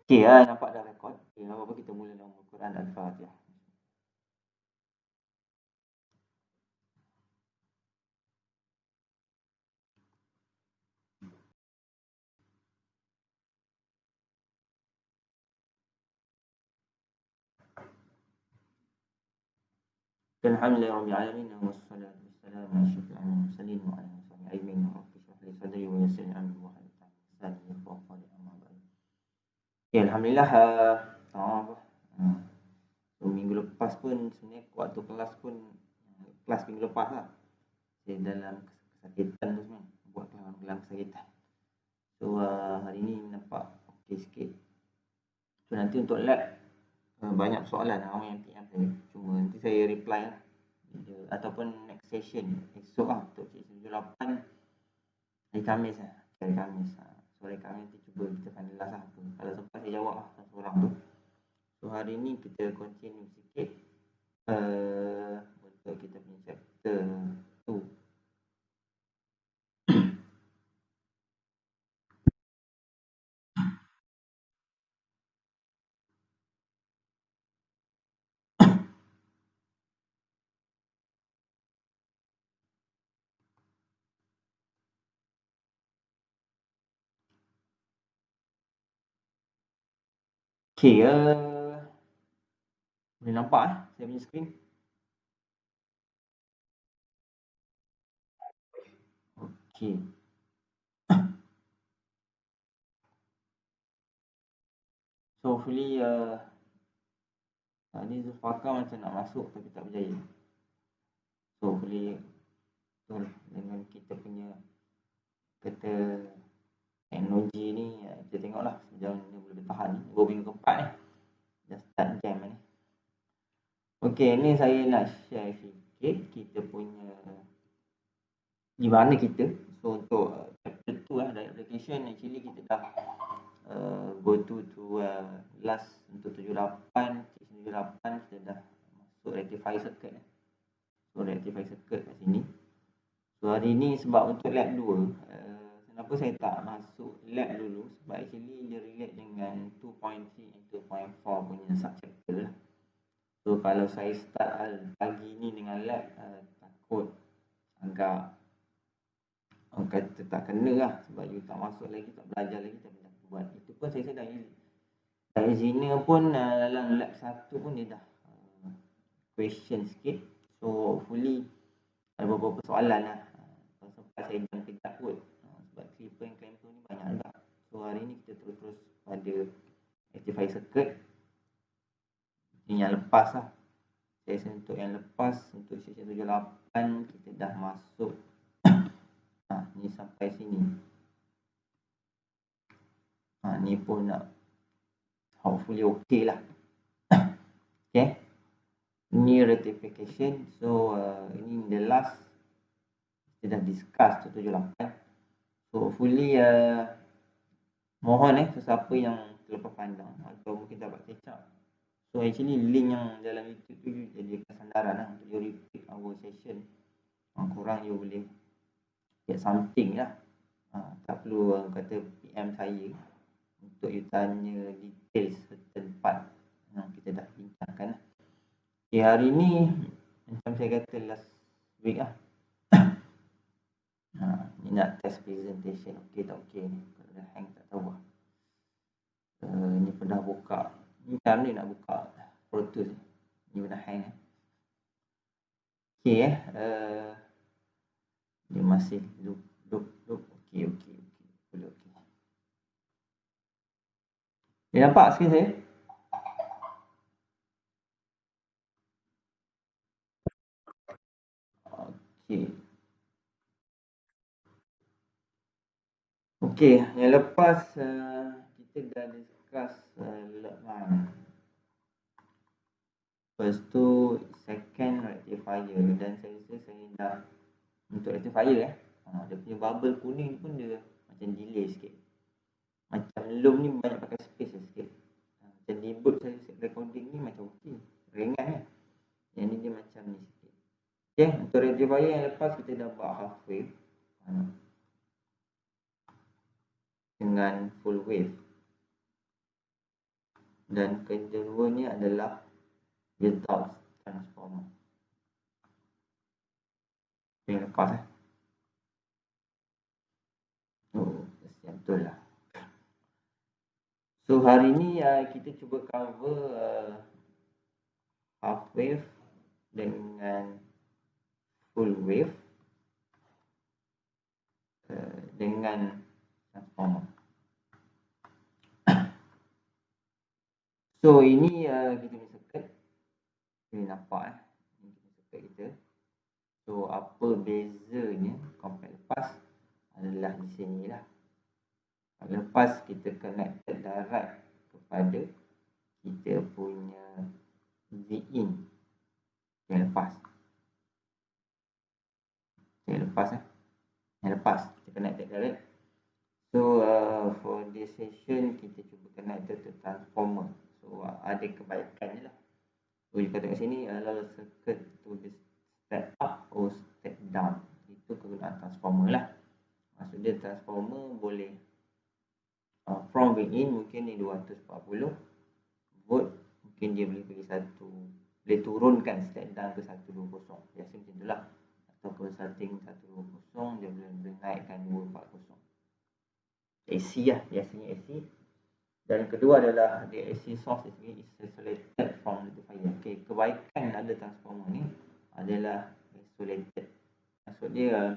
Okey nampak dah rekod. Okey, apa-apa kita mula dengan Al-Quran dan Al-Fatihah. Alhamdulillahirabbil alamin wassalatu wassalamu ala asyrafil mursalin wa ala alihi wa sahbihi rabbi shrah li sadri wa yassir li amri wa hlul 'uqdatam min lisani yafqahu qawli amma ba'd. Okey, alhamdulillah minggu lepas pun sebenarnya waktu kelas pun kelas minggu lepas lah. Saya dalam kesakitan tu sebenarnya buat dalam kesakitan. So hari ni nampak okey sikit. So nanti untuk lab banyak soalan ramai yang PM saya. Cuma nanti saya reply lah. Ataupun next session esok lah untuk C78 hari Khamis lah. Hari Khamis sore Khamis nanti cuba kita finalize lah. Kalau sempat saya jawab lah seorang tu. So hari ni kita continue sikit untuk kita punya chapter 2. Okay, boleh nampak saya punya screen? Okay. So hopefully ni Zulfaqar macam nak masuk tapi tak berjaya. So hopefully dengan kita punya kata teknologi ni kita tengoklah sejauh ni boleh bertahan ni. 2 minggu keempat ni. Dah start jam ni. Okey, ni saya nak share sikit kita punya di mana kita. So untuk chapter 2 dari application actually kita dah go to last untuk 78 kita dah masuk rectify circuit. So rectify circuit kat sini. So hari ni sebab untuk lab 2 kenapa saya tak masuk lab dulu sebab actually dia relate dengan 2.3 and 2.4 punya subchapter lah. So kalau saya start pagi ni dengan lab takut agak orang kata tak kena lah sebab you tak masuk lagi, tak belajar lagi, tak boleh buat. Itu pun saya dah Zina pun dalam lab 1 pun dia dah question sikit. So hopefully ada beberapa soalan lah. Sempat saya jam kejap kot sebab clipper and clamper ni banyak juga. So hari ni kita terus pada rectify circuit. Ini yang lepas lah. Sesi untuk yang lepas untuk sesi 78 kita dah masuk ni sampai sini. Ni pun nak hopefully okay lah. Okay. Ni rectification. So ini the last kita dah discuss 78. So hopefully mohon sesiapa yang terlepas pandang atau mungkin dapat catch up. So actually link yang dalam YouTube tu jadikan sandaran lah untuk you repeat our session. Korang you boleh get something lah. Tak perlu kata PM saya untuk you tanya details certain part yang kita dah bincangkan lah. Okay, hari ni macam saya kata last week lah. Ni nak test presentation. Okay tak okay ni. Kalau dah hang tak tahu lah. Ni pun dah buka. Macam ni nak buka Pro Tools ni. Ni pun dah hang. Okay ni masih loop. Okay. Boleh okay. Dia nampak screen saya? Okay, yang lepas kita dah discuss Luqman. First tu second rectifier dan saya rasa saya dah untuk rectifier dia punya bubble kuning pun dia macam delay sikit. Macam loom ni banyak pakai space sikit. Macam debut saya set recording ni macam okey, ringan kan. Yang ni dia macam ni sikit. Okay, untuk rectifier yang lepas kita dah buat half wave dengan full wave. dan keduanya adalah Dulles transformer. Yang lepas betul lah. So hari ni kita cuba cover half wave dengan full wave dengan transformer. So ini kita punya circuit. Ini nampak ini circuit kita. So apa bezanya compare lepas adalah di sini lah. Lepas kita connected direct kepada kita punya V-in yang lepas. Yang lepas kita connected direct. So for this session kita cuba connected to transformer. So ada kebaikan je lah. So jika tengok sini adalah circuit to be step up or step down. Itu kegunaan transformer lah. Maksudnya transformer boleh from V-in mungkin ni 240 volt, mungkin dia boleh pergi boleh turunkan step down ke 120. Biasa macam itulah. Ataupun setting 120 dia boleh naikkan 240. AC lah, biasanya AC. Dan kedua adalah the AC source is isolated from the fire. Okay, kebaikan ada transformer ni adalah isolated. Maksud dia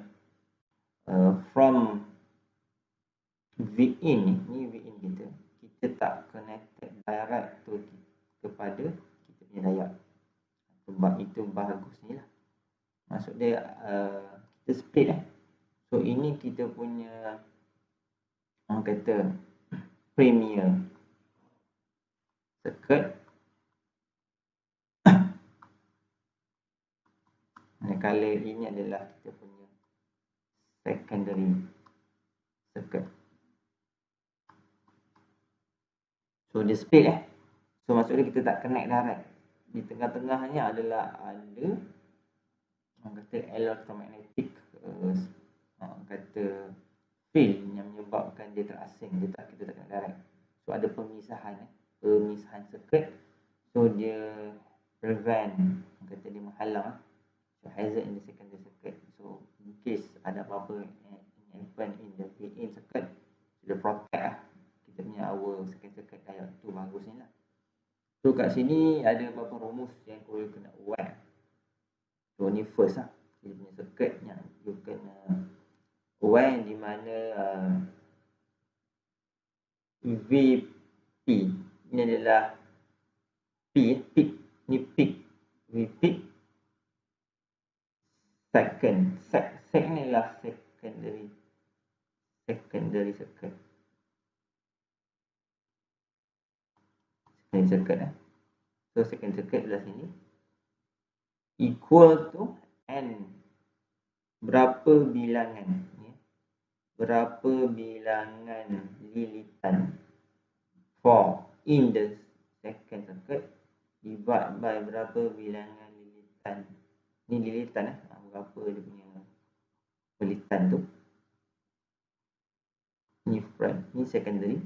from V-in ni V-in kita tak connected direct tu kepada kita punya diode. Sebab itu bagusnya lah. Maksud dia kita split So ini kita punya orang kata premier circuit. Kalau ini adalah kita punya secondary circuit. So dia split So maksudnya kita tak connect direct. Di tengah-tengahnya adalah ada orang kata electromagnetic kata field yang menyebabkan dia terasing. Kita tak connect direct. So ada pemisahan circuit. So dia prevent, orang kata dia menghalang hazard in the secondary circuit. So in case ada apa-apa happen in the V-in circuit, dia protect kita punya our second circuit diode tu bagusnya lah. So kat sini ada beberapa rumus yang kau kena aware. So ni first dia punya circuit yang you kena aware di mana VP ini adalah peak ni peak V peak second ni adalah secondary circuit. Secondary circuit So second circuit belah sini equal to N. Berapa bilangan lilitan for in the second circuit divide by berapa bilangan lilitan. Ni lilitan berapa dia punya lilitan tu. Ni prime, ni secondary.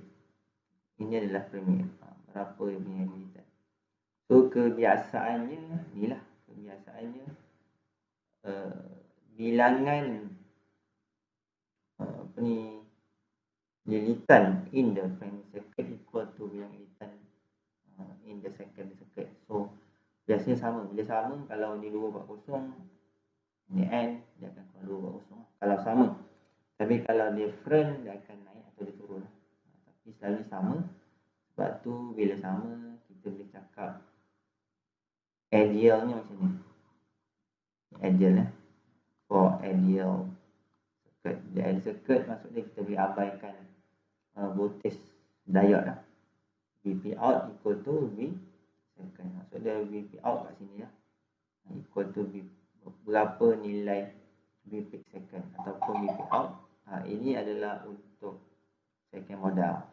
Ini adalah premier. Berapa dia punya lilitan. So kebiasaannya inilah bilangan lilitan in the primary circuit equal to bilangan lilitan in the secondary circuit. So biasanya sama. Bila sama, kalau ni 240 ni N, dia akan keluar 240 kalau sama. Tapi kalau different, dia akan naik atau dia turun. Tapi selalu sama. Sebab tu bila sama, kita boleh cakap idealnya macam ni. Ideal for ideal circuit. The ideal circuit maksudnya kita boleh abaikan voltage diode VP out equal to V second. Maksudnya VP out kat sini equal to V, berapa nilai V peak second ataupun VP out. Ini adalah untuk second model.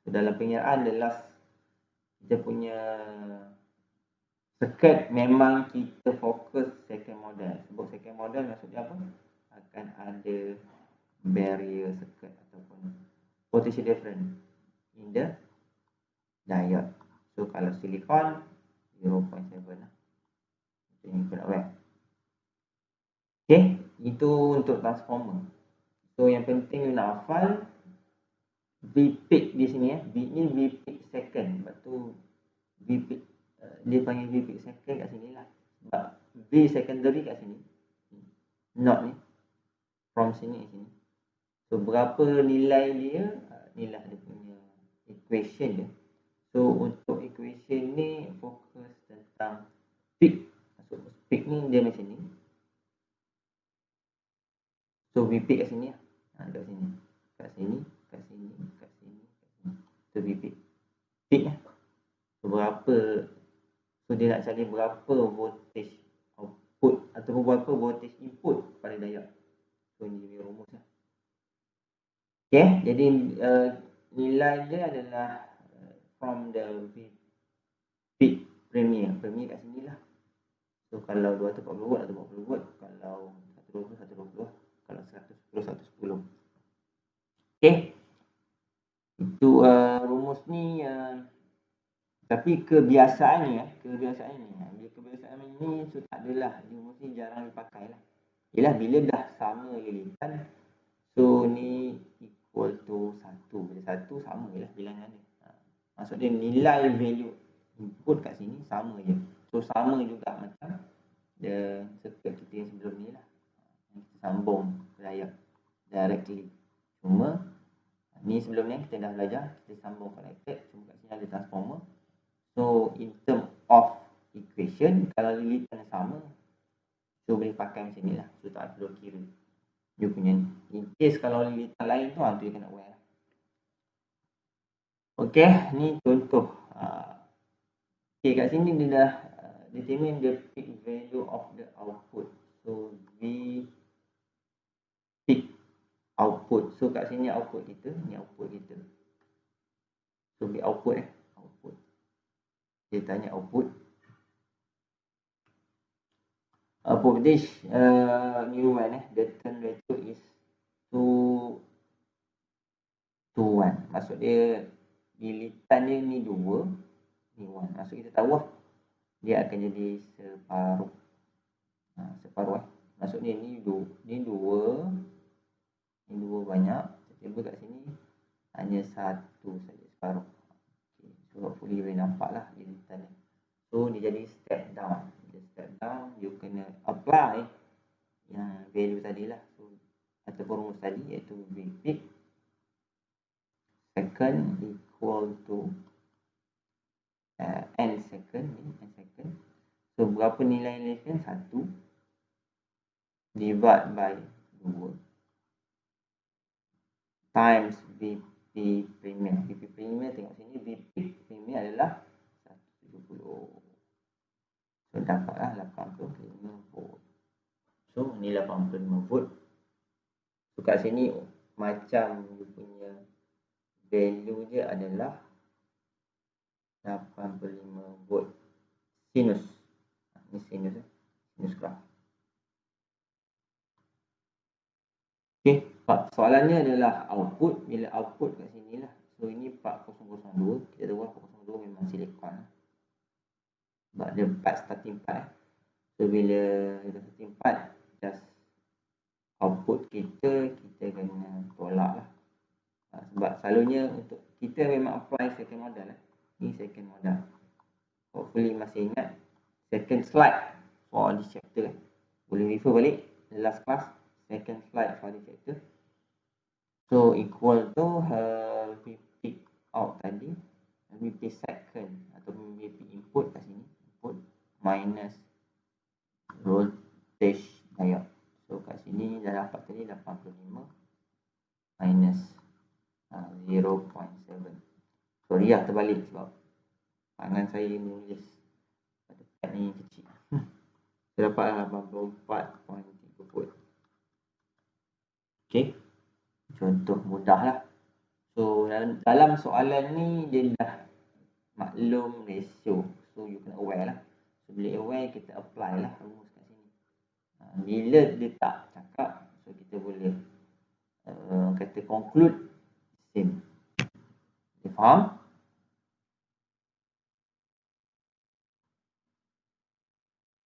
So, dalam pengyaraan adalah kita punya circuit memang kita fokus second model. Sebab second model maksudnya apa? Akan ada barrier circuit ataupun potential difference in the diode. So kalau silicon 0.7 lah. Itu yang kena aware. Okay, itu untuk transformer. So yang penting you nak hafal V peak di sini V ni V peak second. Sebab tu V peak dia panggil V peak second kat sini lah. Sebab V secondary kat sini. Not ni. From sini ke sini. So berapa nilai dia? Inilah dia punya equation dia. So untuk equation ni fokus tentang peak. So peak ni dia macam ni. So V peak kat sini lah. Kat sini. Kat sini. Kat sini. Kat sini. Kat sini. So V peak. Peak lah. So berapa. So dia nak cari berapa voltage output ataupun berapa voltage input pada diode. So ini dia rumus lah. Okay, jadi nilai dia adalah from the peak premier. Premier kat sini lah. So kalau 240 watt atau 40 watt, kalau 120, 120, kalau 110, 110. Okay, itu rumus ni. Tapi kebiasaan ni, kebiasaan ni so tak adalah. Rumus ni jarang dipakai lah. Yelah bila dah sama lilitan, so ni equal to 1. Bila 1 sama je lah bilangan dia. Maksudnya nilai value input kat sini sama je. So sama juga macam the circuit kita yang sebelum ni lah. Kita sambung ke diode directly. Cuma ni sebelum ni kita dah belajar, kita sambung connected. Cuma kat sini ada transformer. So in term of equation, kalau lilitan sama, so boleh pakai macam ni lah. So tak perlu kira dia punya ni. In case kalau lilitan lain tu, tu dia kena aware. Okay, ni contoh. Okay, kat sini dia dah determine the peak value of the output. So V peak output. So kat sini output kita, ni output kita. So V output output. Dia tanya output. Output voltage new one the turn ratio is 2 to 1. Maksud dia lilitan dia ni 2, ni 1. Maksud kita tahu lah dia akan jadi separuh. Separuh maksudnya ni 2, ni 2 banyak. Tiba kat sini hanya 1 saja separuh. Okay. So hopefully boleh nampak lah lilitan ni. So dia jadi step down. Dia step down, you kena apply yang value tadi lah. So ataupun rumus tadi iaitu V peak second equal to n second. So berapa nilai second? 1 divide by 2 times VP premier. VP premier tengok sini, VP premier adalah 170. So dapatlah 85 volt. So ni 85 volt. So kat sini macam dia punya value dia adalah 85 volt sinus. Ni sinus sinus graf. Okay, soalannya adalah output. Bila output kat sini lah. So ini 4002. Kita tahu 4002 memang silikon. Sebab dia part starting part. So bila kita starting part, just output kita kena tolak lah. Sebab selalunya untuk kita memang apply second model lah. Ni second model. Hopefully masih ingat second slide for this chapter. Boleh refer balik the last class, second slide for this chapter. So equal to VP out tadi, VP second atau VP input kat sini, input minus voltage diode. So kat sini dah dapat tadi 85 minus 0.7. Sorry lah terbalik sebab tangan saya menulis pada pad ni kecil. Saya dapat 84.3 volt. Okay, contoh mudah lah. So dalam soalan ni dia dah maklum ratio. So you kena aware lah. So bila aware kita apply lah rumus kat sini. Bila dia tak cakap, so kita boleh kata conclude same. Dia Faham?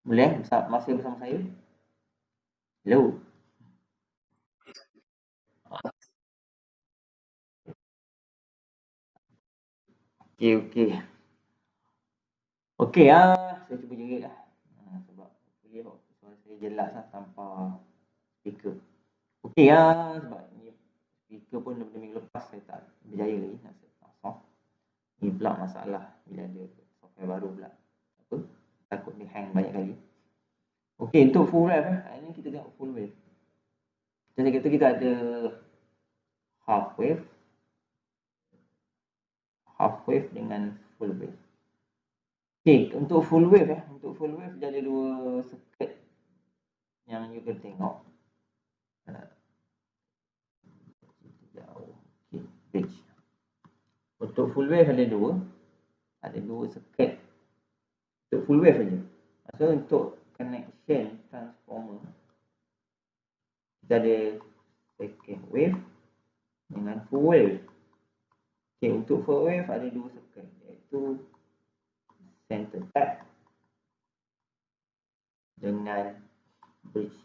Boleh masih bersama saya? Hello? Okey. Okey saya cuba jerit lah. Sebab suara saya jelas lah tanpa speaker. Okey sebab ni speaker pun daripada minggu lepas saya tak berjaya lagi nak soft. Ni pula masalah bila ada software baru pula. Apa? Takut dia hang banyak kali. Okey, untuk full wave hari ni kita tengok full wave. Jadi kita ada half wave dengan full wave. Okey, untuk full wave dia ada dua circuit yang you kena tengok. Okey, page. Untuk full wave ada dua circuit. Untuk full wave saja. Maksudnya untuk connection transformer kita ada second wave dengan full wave. Okey, untuk full wave ada dua circuit iaitu center tap dengan bridge.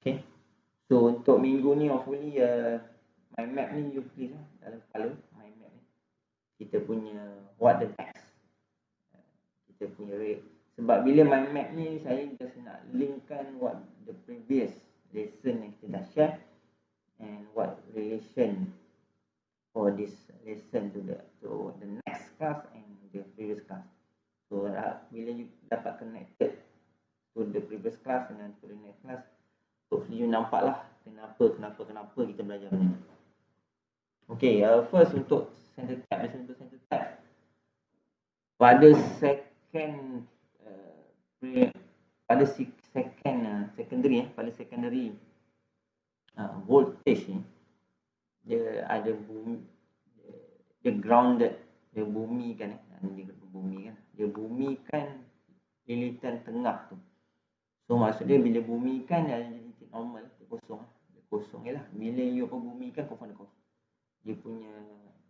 Okay. So untuk minggu ni hopefully mind map ni you please dalam kepala mind map ni. Kita punya what the next. Kita punya rate. Sebab bila mind map ni saya just nak linkkan what the previous lesson yang kita dah share and what relation for this lesson to the next class and the previous class. So bila you dapat connected to the previous class dengan to the next class, hopefully you nampak lah kenapa kita belajar ni. Okay, first untuk center tap, pada second secondary voltage ni dia ada dia grounded, dia bumikan lilitan tengah tu. So maksud dia bila bumikan dia jadi normal, dia kosong je lah. Bila you bumikan confirm dia kosong. Dia punya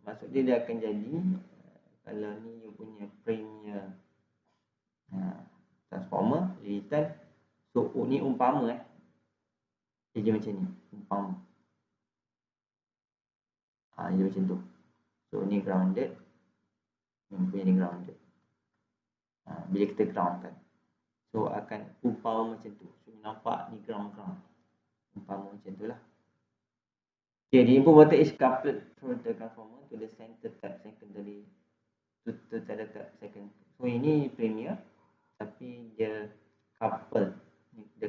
maksud dia akan jadi kalau ni you punya premier transformer lilitan. So ni umpama dia macam ni, umpama dia macam tu. So ni grounded, ni punya ni grounded. Bila kita ground kan, so akan umpama macam tu. So nampak ni ground umpama macam tu lah. Okay, the input voltage is coupled from the transformer to the center tap secondary to center tap second. So ini premier tapi dia couple to the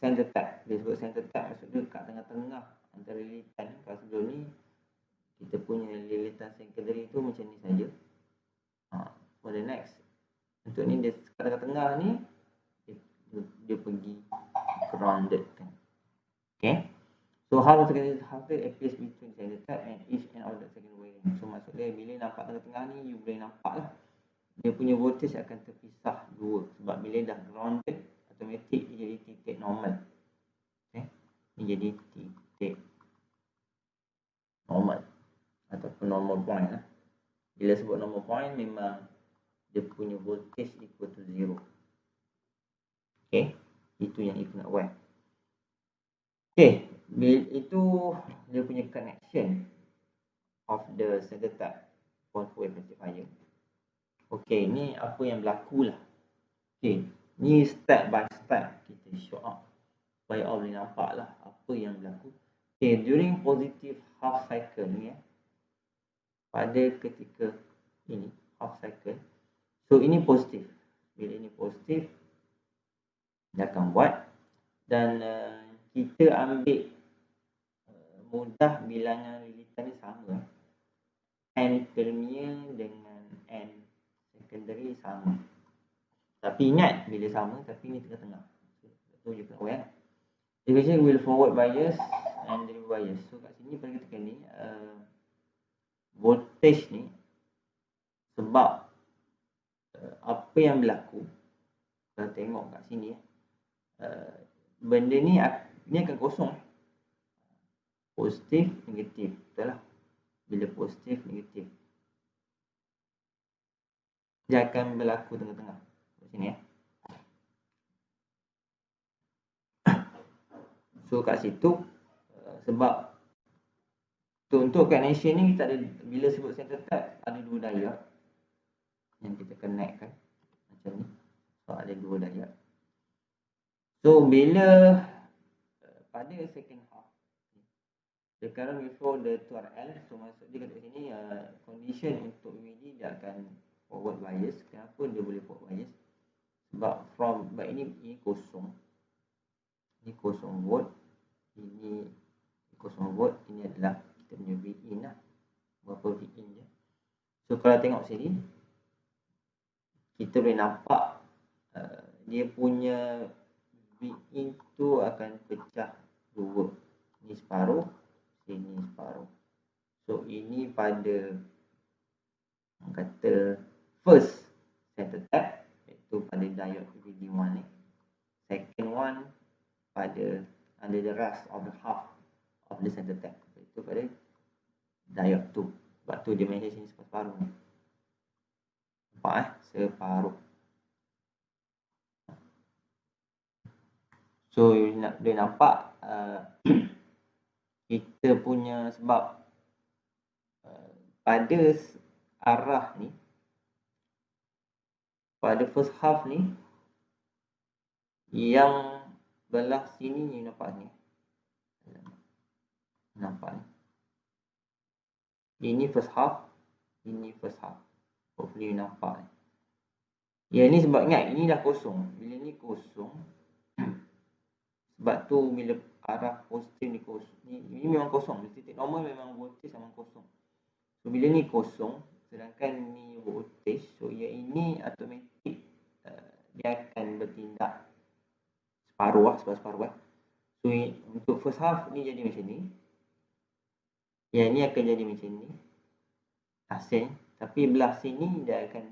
center tap. Dia sebut center tap maksud dia kat tengah-tengah antara lilitan. Kalau sebelum ni kita punya lilitan secondary tu macam ni saja. For the next, untuk ni dia kat tengah-tengah ni dia pergi grounded kan. Okay. So how the appears between center tap and each end of the second wiring. So maksud dia bila nampak tengah-tengah ni you boleh nampak lah dia punya voltage akan terpisah dua. Sebab bila dah grounded automatic dia jadi titik normal. Okay. Ini jadi titik normal ataupun normal point lah. Bila sebut normal point memang dia punya voltage equal to 0. Okay. Itu yang itu nak buat. Okay. Itu dia punya connection of the center tap for wave rectifier. Okay. Ni apa yang berlaku lah. Okay. Ni step by step kita show up. Supaya all boleh nampak lah apa yang berlaku. Okay. During positive half cycle ni pada ketika ini half cycle. So ini positif. Bila ini positif dia akan buat dan kita ambil mudah bilangan lilitan ni sama. N premier dengan N secondary sama. Tapi ingat bila sama tapi ni tengah-tengah. So you kena aware. Division will forward bias and reverse bias. So kat sini pada ketika ni voltage ni sebab apa yang berlaku kalau tengok kat sini benda ni akan kosong positif, negatif. Betul lah. Bila positif, negatif, dia akan berlaku tengah-tengah. Kat sini ya. So kat situ sebab untuk kat nation ni kita ada, bila sebut center tap ada 2 diode yang kita connect kan macam ni. So ada 2 diode. So bila pada second half the current before the 2RL, so maksud dia kat sini condition untuk VD dia akan forward bias. Kenapa dia boleh forward bias? Sebab ini kosong. Ini kosong volt. Ini kosong volt. Ini adalah kita punya Vin lah. Berapa Vin je. So kalau tengok sini kita boleh nampak dia punya Vin tu akan pecah 2. Ini separuh, sini separuh. So ini pada kata first center tap, iaitu pada diode VD1 ni. Second one pada under the rest of the half of the center tap, iaitu pada diode tu. Sebab tu dia mention sini separuh ni. Nampak separuh. So dia nampak kita punya sebab pada arah ni, pada first half ni, yang belah sini ni nampak ni. Nampak ni. Ini first half, ini first half. Hopefully nampak ni. Ya ni sebab ingat ini dah kosong. Bila ni kosong, sebab tu bila arah positif ni kosong. Ini memang kosong. Titik normal memang voltage memang kosong. So bila ni kosong, sedangkan ni voltage, so yang ini automatik dia akan bertindak separuh separuh. So untuk first half ni jadi macam ni. Yang ni akan jadi macam ni. Asing. Tapi belah sini dia akan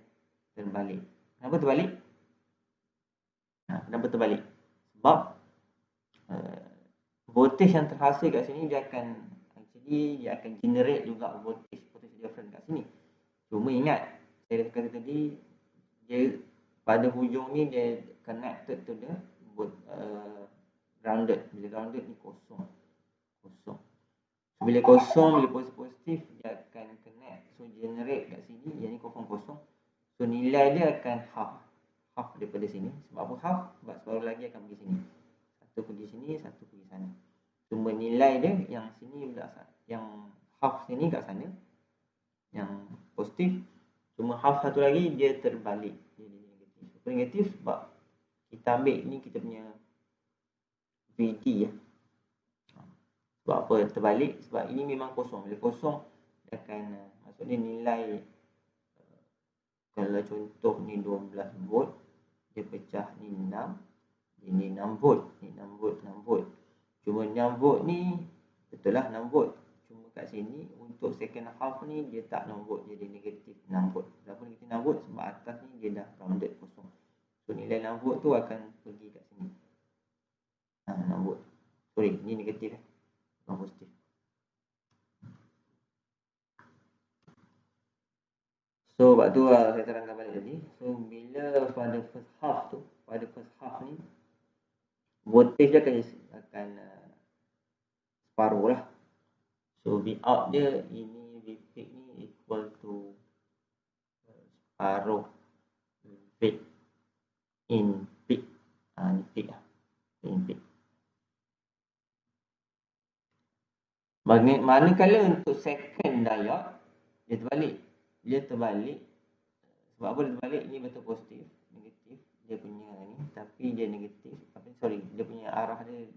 terbalik. Kenapa terbalik? Kenapa terbalik? Sebab voltage yang terhasil kat sini dia akan generate juga voltage different kat sini. Cuma ingat saya dah kata tadi, dia pada hujung ni dia connected to the grounded. Bila grounded ni kosong. So, bila kosong, bila positif dia akan connect. So generate kat sini, yang ni kosong. So nilai dia akan half daripada sini. Sebab apa half? Sebab separuh lagi akan pergi sini. Satu pergi sini, satu pergi sana. Cuma nilai dia yang sini yang half sini kat sana, yang positif. Cuma half satu lagi dia terbalik. Jadi negatif. Negatif sebab kita ambil ni kita punya VD ya. Sebab apa terbalik? Sebab ini memang kosong. Bila kosong dia akan maksudnya nilai, kalau contoh ni 12 volt, dia pecah ni 6. Ini 6 volt, ni 6 volt, 6 volt. Cuma 6 volt ni betul lah 6 volt. Cuma kat sini untuk second half ni dia tak 6 volt, jadi negatif 6 volt. Kenapa negatif 6 volt? Sebab atas ni dia dah grounded kosong. So nilai 6 volt tu akan pergi kat sini. 6 volt. Sorry, ni negatif bukan positif. So sebab tu saya terangkan balik tadi. So bila pada first half ni voltage dia akan separuh lah. So V out dia, ini V peak ni equal to separuh V in peak. Ni peak lah. In peak. Manakala untuk second diode dia terbalik. Sebab apa dia terbalik? Ini betul positif, negatif dia punya ni, tapi dia negatif. Dia punya arah dia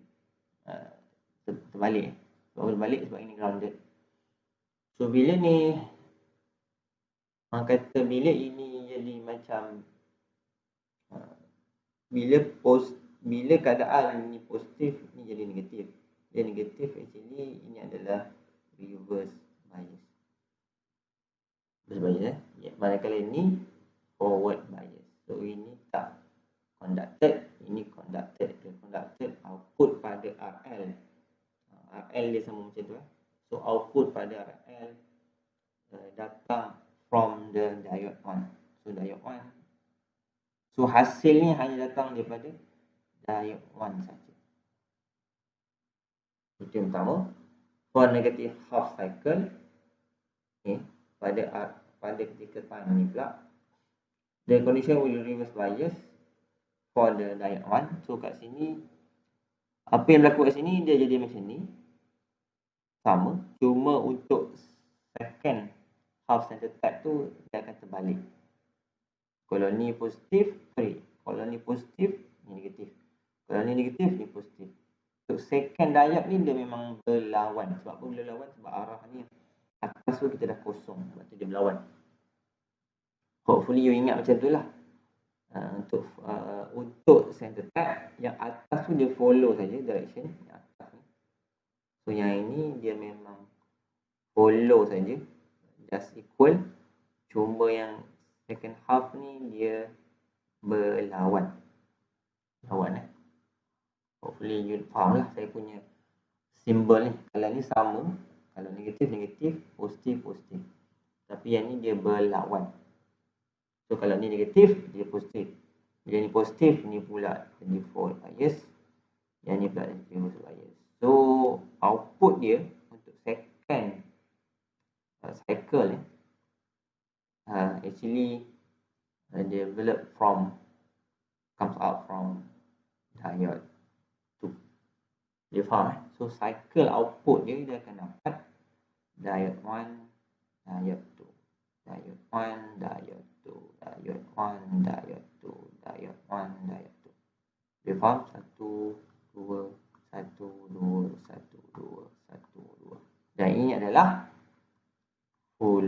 terbalik. Sebab terbalik sebab ini grounded. So bila ni orang kata bila ini jadi macam bila keadaan ni positif, ni jadi negatif. Dia negatif, actually ini adalah reverse bias. Manakala ini forward bias. So ini tak conducted, ini conducted. Dia conducted output pada RL. RL dia sama macam tu. So output pada RL datang from the diode 1. So diode 1. So hasil ni hanya datang daripada diode 1 saja. Itu yang pertama. For negative half cycle, okay, pada ketika time ni pula, the condition will reverse bias for the diode 1. So kat sini, apa yang berlaku kat sini, dia jadi macam ni. Sama. Cuma untuk second half center tap tu, dia akan terbalik. Kalau ni positif, kalau ni positif, ni negatif. Kalau ni negatif, ni positif. Untuk second diode ni, dia memang berlawan. Sebab apa berlawan? Sebab arah ni atas tu kita dah kosong. Sebab tu dia berlawan. Hopefully you ingat macam tu lah. Untuk center tap, yang atas tu dia follow saja direction yang atas ni. So yang ini dia memang follow saja, just equal. Cuma yang second half ni dia berlawan. Hopefully you faham lah saya punya simbol ni. Kalau ni sama, kalau negatif negatif, positif positif. Tapi yang ni dia berlawan. So kalau ni negatif, dia positif. Bila ni positif, ni pula jadi forward bias. Yang ni pula jadi reverse bias. So output dia untuk second cycle ni actually comes out from diode 2. Dia faham? So cycle output dia akan dapat diode 1, diode 2, diode 1, diode 2, diode 1, diode 2, diode 1, diode 2. Dia faham? 1, 2, 1, 2, 1, 2, 1, 2. Dan ini adalah full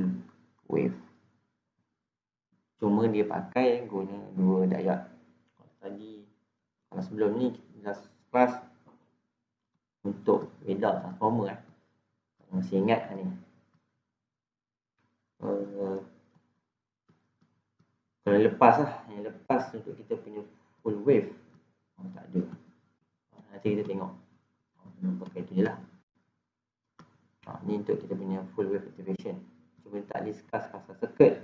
wave. Cuma dia pakai guna 2 diode. Kalau sebelum ni kita kelas untuk without transformer masih ingat ni. Kalau lepas lah, yang lepas untuk kita punya full wave tak ada. Nanti kita tengok pakai tu je lah. Ni untuk kita punya full wave activation. Cuba tak discuss pasal circuit,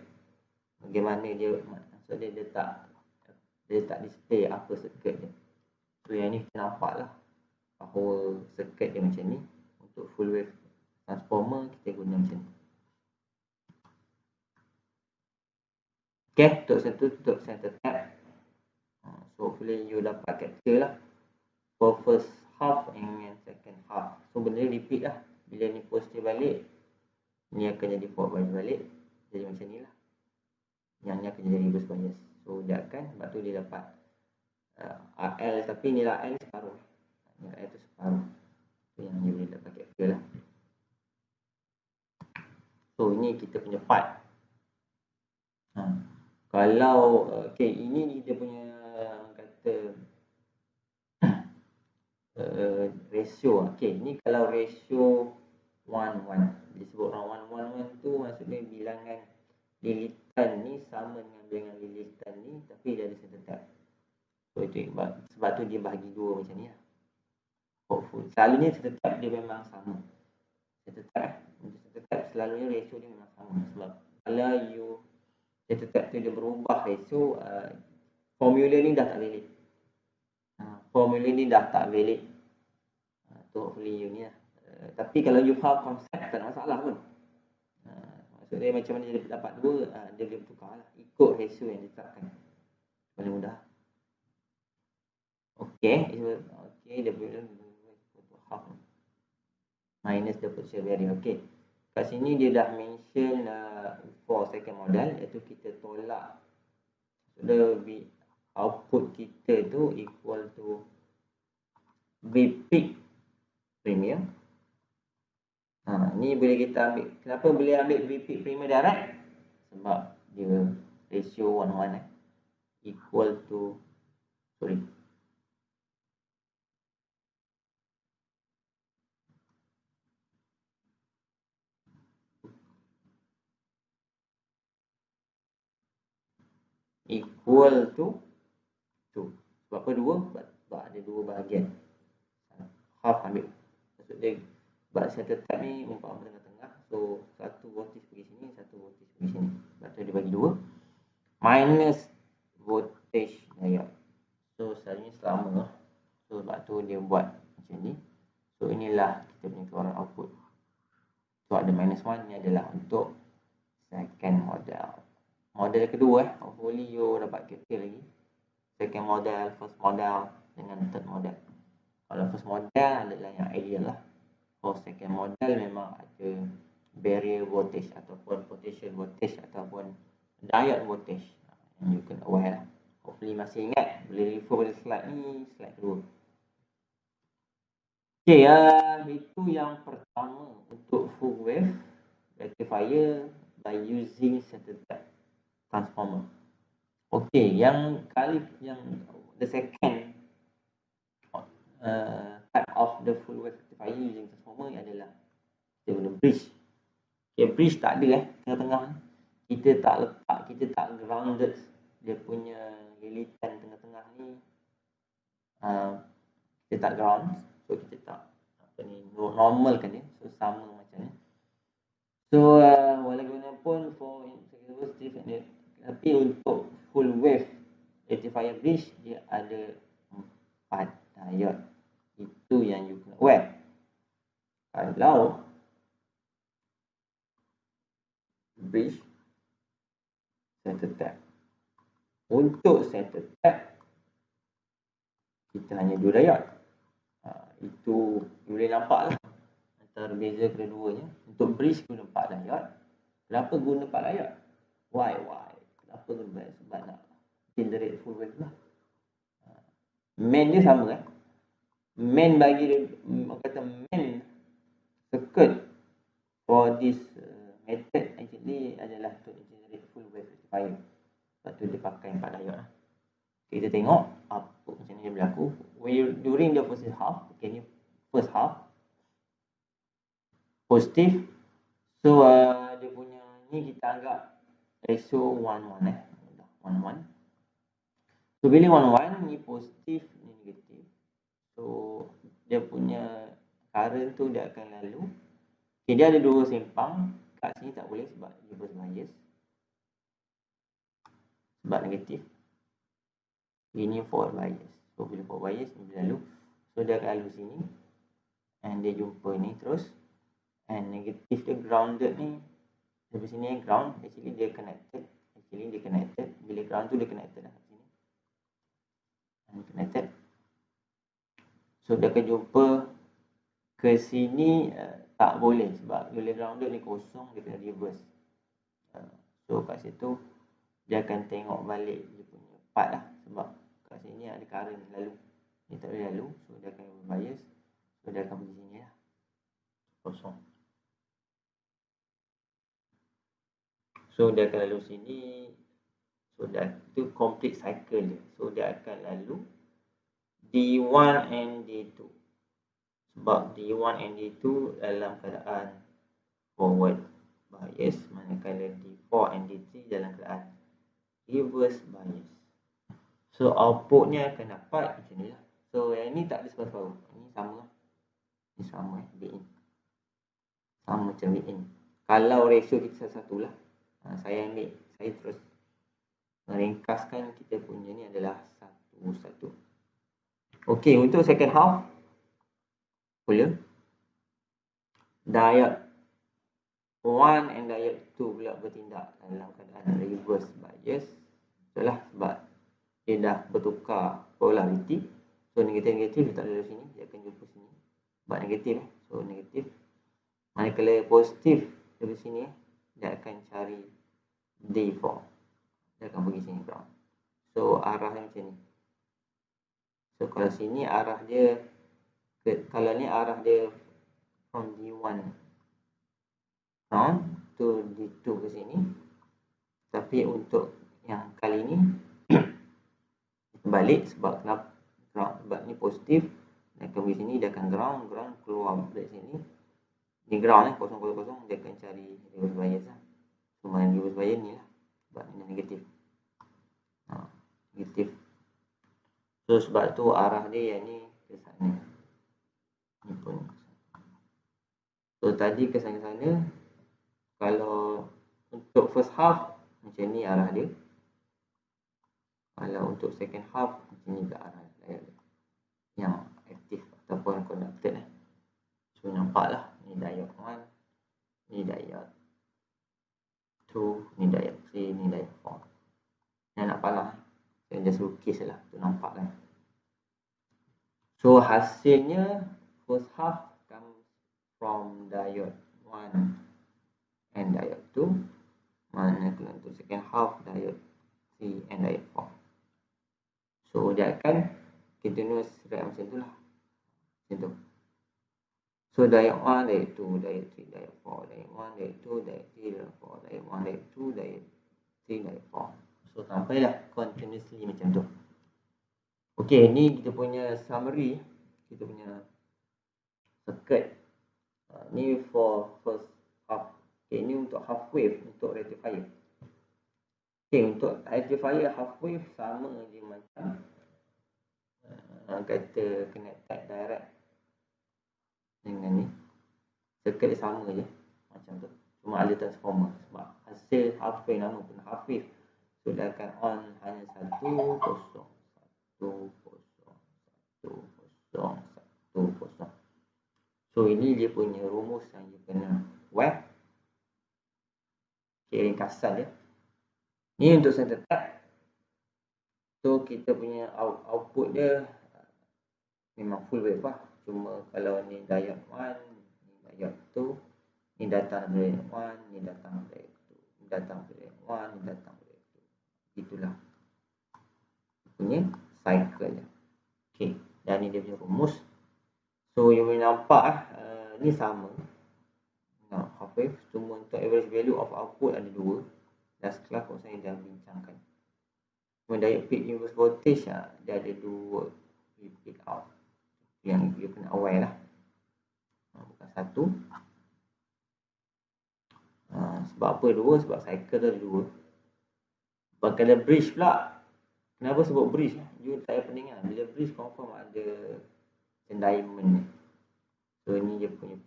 bagaimana dia, maksudnya dia tak display apa circuit dia. So yang ni kita nampak lah bahawa circuit dia macam ni. Untuk full wave transformer kita guna macam ni. Okay, untuk center tap. So hopefully you dapat capture lah for first half and second half. So benda ni repeat lah. Bila ni positif balik, ni akan jadi forward bias balik. Jadi macam ni lah. Yang ni akan jadi reverse bias. So dia akan, sebab tu dia dapat RL, tapi nilai L separuh. Nilai L tu separuh. So yang ni boleh dapat capture lah. So ini kita punya part. Kalau okay, ini dia punya kata ratio. Okay, ni kalau ratio 1:1, disebut orang 1:1 tu maksudnya bilangan lilitan ni sama dengan bilangan lilitan ni, tapi dia ada center tap. So itu sebab tu dia bahagi dua macam ni lah. Hopeful. Selalunya center tap dia memang sama. Center tap selalunya ratio dia memang sama. Sebab kalau you center tap tu dia berubah ratio, formula ni dah tak valid. Formula ni dah tak valid. Tu hopefully you ni lah. Tapi kalau you faham konsep, tak ada masalah pun. Maksudnya macam mana dia dapat dua, dia boleh bertukar lah. Ikut ratio yang ditetapkan. Paling mudah. Okay, dia boleh half minus the potential value. Okay, kat sini dia dah mention for second model, iaitu kita tolak the output kita tu equal to V peak premier. Ni boleh kita ambil. Kenapa boleh ambil V peak premier direct? Sebab dia ratio 1:1 equal to equal to 2. Sebab apa 2? Sebab ada 2 bahagian. Half ambil. Maksud dia sebab center tap ni umpama tengah-tengah, so satu voltage pergi sini, satu voltage pergi sini. Sebab tu dia bagi dua. Minus voltage diode. So selalunya sama. So sebab tu dia buat macam ni. So inilah kita punya keluaran output. So ada minus 1 ni adalah untuk second model. Model kedua hopefully you dapat kira lagi. Second model, first model dengan third model. Kalau first model adalah yang ideal lah. For second model memang ada barrier voltage ataupun potential voltage ataupun diode voltage yang you kena aware lah. Hopefully masih ingat, boleh refer pada slide ni, slide kedua. Okay, itu yang pertama untuk full wave rectifier by using center tap transformer. Okay, yang the second type of the full wave rectifier using transformer adalah kita guna bridge. Okay, bridge tak ada tengah-tengah. Kita tak grounded dia punya lilitan tengah-tengah ni. Kita tak ground, so kita tak normalkan dia, so sama macam ni. So walaupun for secondary, tapi untuk full wave rectifier bridge dia ada 4 diode. Itu yang you kena aware. Kalau bridge center tap, untuk center tap kita hanya 2 diode. Itu boleh nampak lah antara beza kedua-duanya. Untuk bridge guna 4 diode. Kenapa guna 4 diode? Why? Kenapa guna 4? Sebab nak generate full wave lah. Main dia sama main bagi kata main circuit for this method actually adalah untuk generate full wave rectifier. Sebab tu dia pakai 4 diode lah. Kita tengok apa macam ni berlaku during the first half. Okay, ni first half positif. So dia punya ni kita anggap ratio 1:1 1:1. So bila 1:1 ni positif ni negatif. So dia punya current tu dia akan lalu. Okay, dia ada 2 sempang. Kat sini tak boleh sebab reverse bias. Sebab negatif. Ini forward bias. So bila forward bias ni lalu, so dia akan lalu sini and dia jumpa ni terus, and negatif dia grounded ni dari sini ground, actually dia connected. Bila ground tu dia connected lah sini and connected. So dia akan jumpa ke sini, tak boleh sebab bila grounded ni kosong, dia kena reverse. So kat situ dia akan tengok balik dia punya part lah, sebab kat sini ada current lalu, ni tak boleh lalu, so dia akan bias. So dia akan pergi sini lah, kosong. So dia akan lalu sini. So dah tu complete cycle dia. So dia akan lalu D1 and D2. Sebab D1 and D2 dalam keadaan forward bias, manakala D4 and D3 dalam keadaan reverse bias. So outputnya akan dapat macam ni lah. So yang ni tak ada separuh. Ini sama. Ini sama Bin. Sama macam Bin. Kalau ratio kita satu lah. Saya terus meringkaskan kita punya ni adalah 1:1. Okey, untuk second half pula diode 1 and diode 2 pula bertindak dalam keadaan reverse bias. Itulah sebab dia dah bertukar polarity. So negatif dia tak ada sini, dia akan jumpa sini. Sebab negatif so negatif. Manakala positif dari sini dia akan cari D4. Dia akan pergi sini ground. So arahnya macam ni. So kalau sini arah dia kalau ni arah dia from D1 ground to D2 ke sini. Tapi untuk yang kali ni balik sebab kenapa? Sebab ni positif, dia akan pergi sini, dia akan ground keluar dari sini. Ni ground kosong, dia akan cari reverse bias lah. So mana reverse bias ni lah, sebab ni negatif. Negatif. So sebab tu arah dia yang ni ke sana. Ni pun tadi ke sana-sana, kalau untuk first half macam ni arah dia, kalau untuk second half macam ni ke arah diode yang aktif ataupun conducted. So nampaklah ni diode 1, ni diode 2, ni diode 3, ni diode 4. Yang nak palah, saya just lukis lah tu nampak kan. So hasilnya first half comes from diode 1 and diode 2, manakala untuk second half diode 3 and diode 4. So dia akan continuous ramp macam tu lah, macam tu. So diode 1, diode 2, diode 3, diode 4, diode 1, diode 2, diode 3, diode 4, diode 1, diode 2, diode 3, diode 4. So sampailah continuously macam tu. Okay, ni kita punya summary, kita punya circuit. Ni for first half. Okay, ni untuk half wave, untuk rectifier. Okay, untuk rectifier half wave sama je macam kata connected direct dengan ni. Circuit dia sama je macam tu, cuma ada transformer. Sebab hasil half wave nama pun half wave, so dia akan on hanya 1 kosong 1 kosong 1 kosong 1 kosong. So ini dia punya rumus yang dia kena web. Okay, ringkasan dia. Ni untuk center tap. So kita punya output dia memang full wave lah. Cuma kalau ni diode 1, ni diode 2, ni datang dari 1, ni datang dari 2, ni datang dari 1, ni datang dari 2. Itulah punya cycle dia. Okay, dan ni dia punya rumus. So yang boleh nampak ni sama. Half wave, cuma untuk average value of output ada 2. Last class pun saya dah bincangkan. Cuma diode peak inverse voltage dia ada 2 peak out. Yang dia kena aware lah, bukan 1. Sebab apa 2? Sebab cycle tu ada 2. Sebab kalau bridge pula, kenapa sebut bridge? You saya pening lah. Bila bridge confirm ada diamond ni. So ni dia punya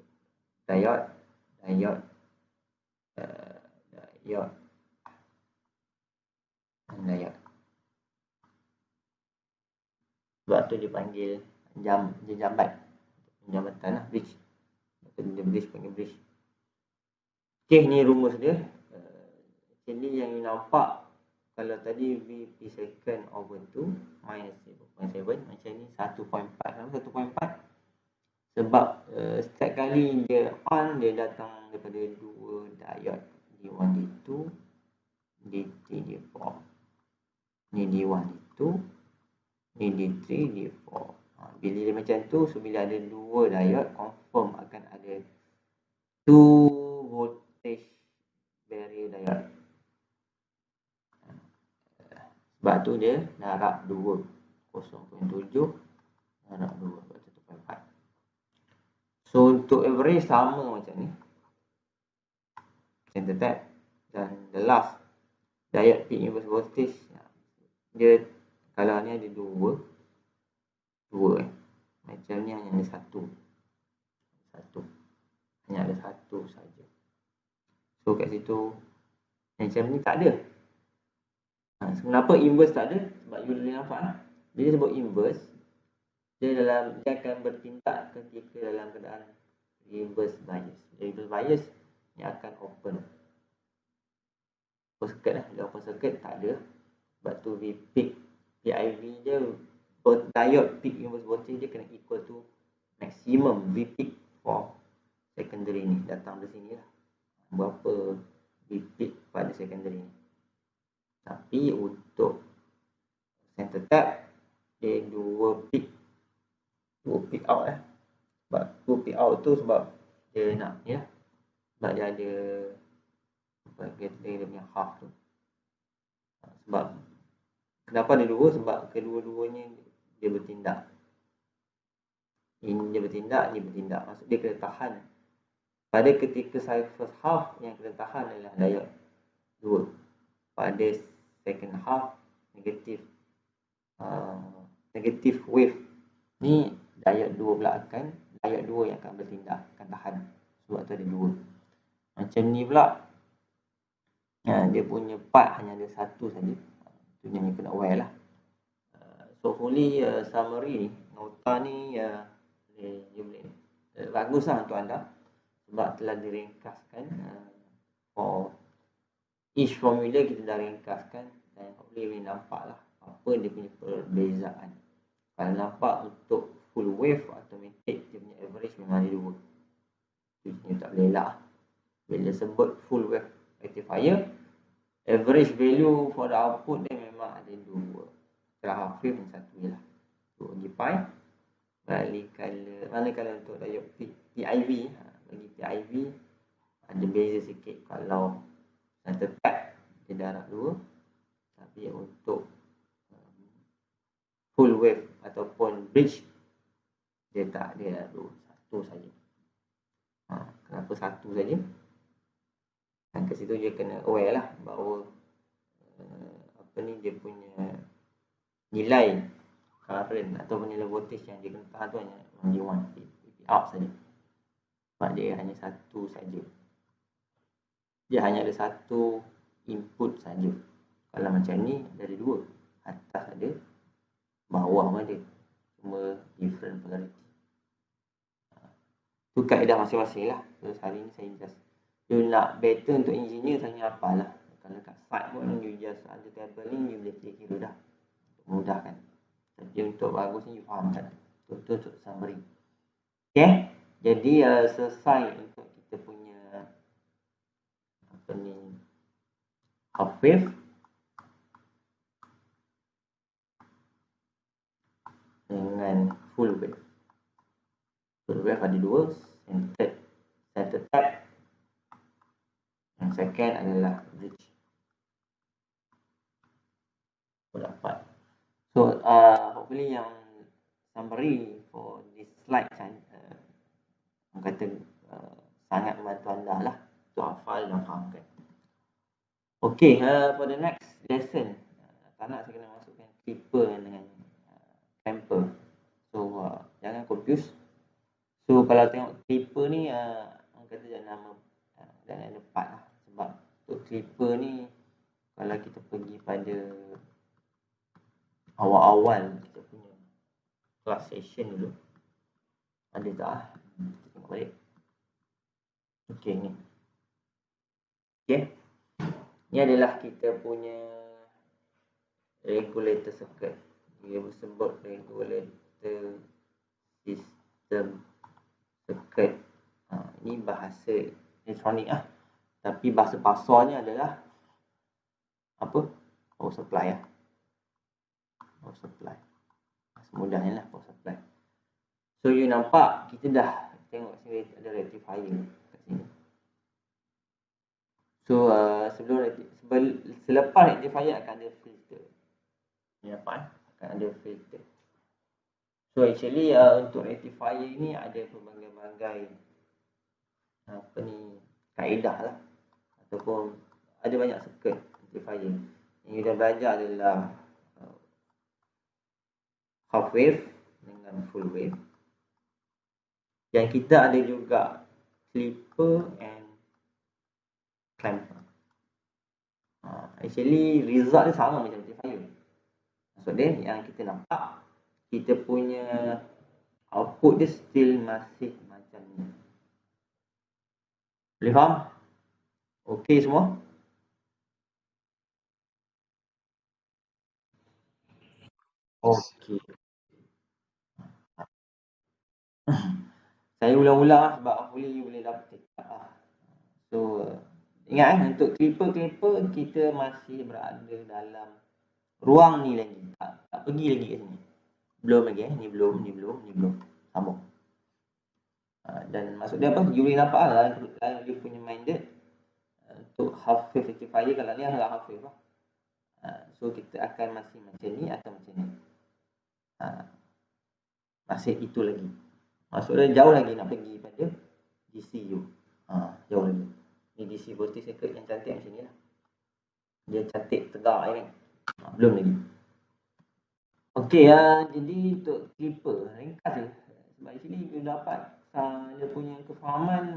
diode, diode dan diode. Sebab tu dia panggil jambatan lah, bridge. Dia bridge panggil bridge. Okay, ni rumus dia. Sini yang you nampak, kalau tadi Vp second over 2 minus 0.7, macam ni 1.4. Kenapa 1.4? Sebab setiap kali dia on, dia datang daripada 2 diode, D1, D2, D3, D4. Ni D1, D2, ni D3, D4. Bila dia macam tu, so bila ada 2 diode, confirm akan ada 2 voltage barrier diode. Sebab tu dia darab 2, 0.7 darab 2, 1.4. So untuk average sama macam ni, center tap. Dan the last diode peak inverse voltage, dia kalau ni ada 2 macam ni hanya ada 1, hanya ada 1 saja. So kat situ macam ni tak ada. Kenapa inverse tak ada? Sebab you boleh nampak lah. Bila sebut inverse, dia akan bertindak ketika dalam keadaan reverse bias. Reverse bias ni akan open circuit lah. Bila open circuit tak ada. Sebab tu V peak, PIV dia, diode peak inverse voltage dia kena equal to maximum V peak for secondary ni. Datang dari sini lah, berapa V peak pada secondary ni. Tapi untuk center tap, dia 2 peak out lah. Sebab 2 peak out tu sebab dia nak ni lah. Sebab dia ada dia punya half tu. Sebab kenapa ada 2? Sebab kedua-duanya dia bertindak. Ini dia bertindak, ni bertindak. Maksud dia kena tahan. Pada ketika saya first half, yang kena tahan adalah diode 2. Pada second half, negative wave ni, diode 2 pula akan, diode 2 yang akan bertindak, akan tahan. Sebab tu tu ada 2. Macam ni pula, dia punya part hanya ada 1 saja. Itu yang kena aware lah. So hopefully summary ni, nota ni bagus lah untuk anda sebab telah diringkaskan. For each formula kita dah ringkaskan dan hopefully boleh nampak lah apa dia punya perbezaan. Kalau nampak untuk full wave automatic, dia punya average memang ada 2. Itu tak boleh elak. Bila sebut full wave rectifier, average value for the output dia memang ada 2. Kalau half wave yang 1 je lah. So bagi pi, manakala untuk diode PIV, bagi PIV ada beza sikit. Kalau center tap dia darab 2, tapi untuk full wave ataupun bridge dia tak, dia 1 saja. Kenapa 1 saja? Dan ke situ dia kena aware lah bahawa dia punya nilai current ataupun nilai voltage yang dia kena tahan tu hanya V1 out saja. Sebab dia hanya 1 saja. Dia hanya ada 1 input saja. Kalau macam ni ada 2, atas ada, bawah pun ada, cuma different polarity. Tu kaedah masing-masing lah. Terus hari ni saya just, you nak better untuk engineer, saya hafal lah. Kalau kat site pun you just ada table ni, you boleh kira dah, mudahkan. Tapi untuk bagus ni you fahamkan. Itu untuk summary. Okay, jadi selesai untuk kita punya half wave. Dengan full wave. Full wave ada 2, center tap. Yang second adalah bridge. Dapat. So hopefully yang summary for this slide kan, kata sangat membantu anda lah untuk hafal dan fahamkan. Okay, for the next lesson, tak nak saya kena masukkan clipper dengan clamper. So jangan confuse. So kalau tengok clipper ni, orang kata jangan ada part lah. Sebab untuk clipper ni, kalau kita pergi pada awal-awal kita punya class session dulu, ada tak? Kita tengok balik. Okay, ni. Okay, ni adalah kita punya regulator circuit. Dia disebut regulator system circuit. Ini bahasa elektronik lah. Tapi bahasa pasarnya adalah apa? Power supply lah. Power supply. Semudahnya lah power supply. So you nampak kita dah tengok sini ada rectifier kat sini. So selepas rectifier akan ada filter. Ni nampak akan ada filter. So actually untuk rectifier ni ada pelbagai-bagai kaedah lah, ataupun ada banyak circuit rectifier. Yang kita belajar adalah half wave dengan full wave. Yang kita ada juga clipper and clamper. Actually result dia sama macam rectifier. Maksud dia yang kita nampak, kita punya output dia still masih macam ni. Boleh faham? Okey semua? Okey. Saya ulang-ulang sebab hopefully you boleh dapat. So ingat untuk clipper kita masih berada dalam ruang ni lagi. Tak pergi lagi kat sini. Belum lagi ni belum. Sambung. Dan maksud dia apa? You boleh nampak lah you punya minded untuk half wave rectifier. Kalau ni adalah half wave lah. So kita akan masih macam ni atau macam ni. Masih itu lagi. Maksudnya jauh lagi nak pergi pada DCU. Jauh lagi. Ni DC voltage circuit yang cantik macam ni lah. Dia cantik tegak kan. Belum lagi. Okey, jadi untuk clipper ringkas je. Sebab sini you dapat dia punya kefahaman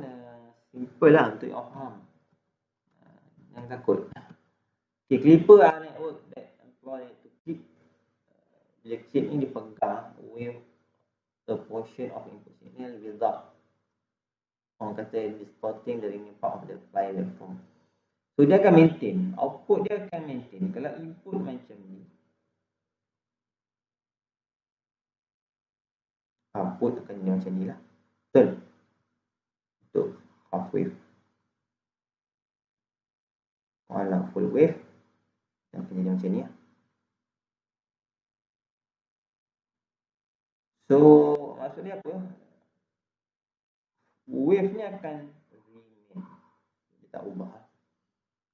Simple lah untuk yang faham. Jangan takut. Okay, clipper are network that employ to clip. Bila clip ni dipegang with a portion of input signal without, orang kata, distorting the remaining part of the fly waveform. So dia akan maintain, output dia akan maintain. Kalau input macam ni, output akan jadi macam ni lah. Betul? Untuk half wave. Kalau full wave, dia akan jadi macam ni lah. So maksud dia apa? Wave ni akan remain, dia tak ubah.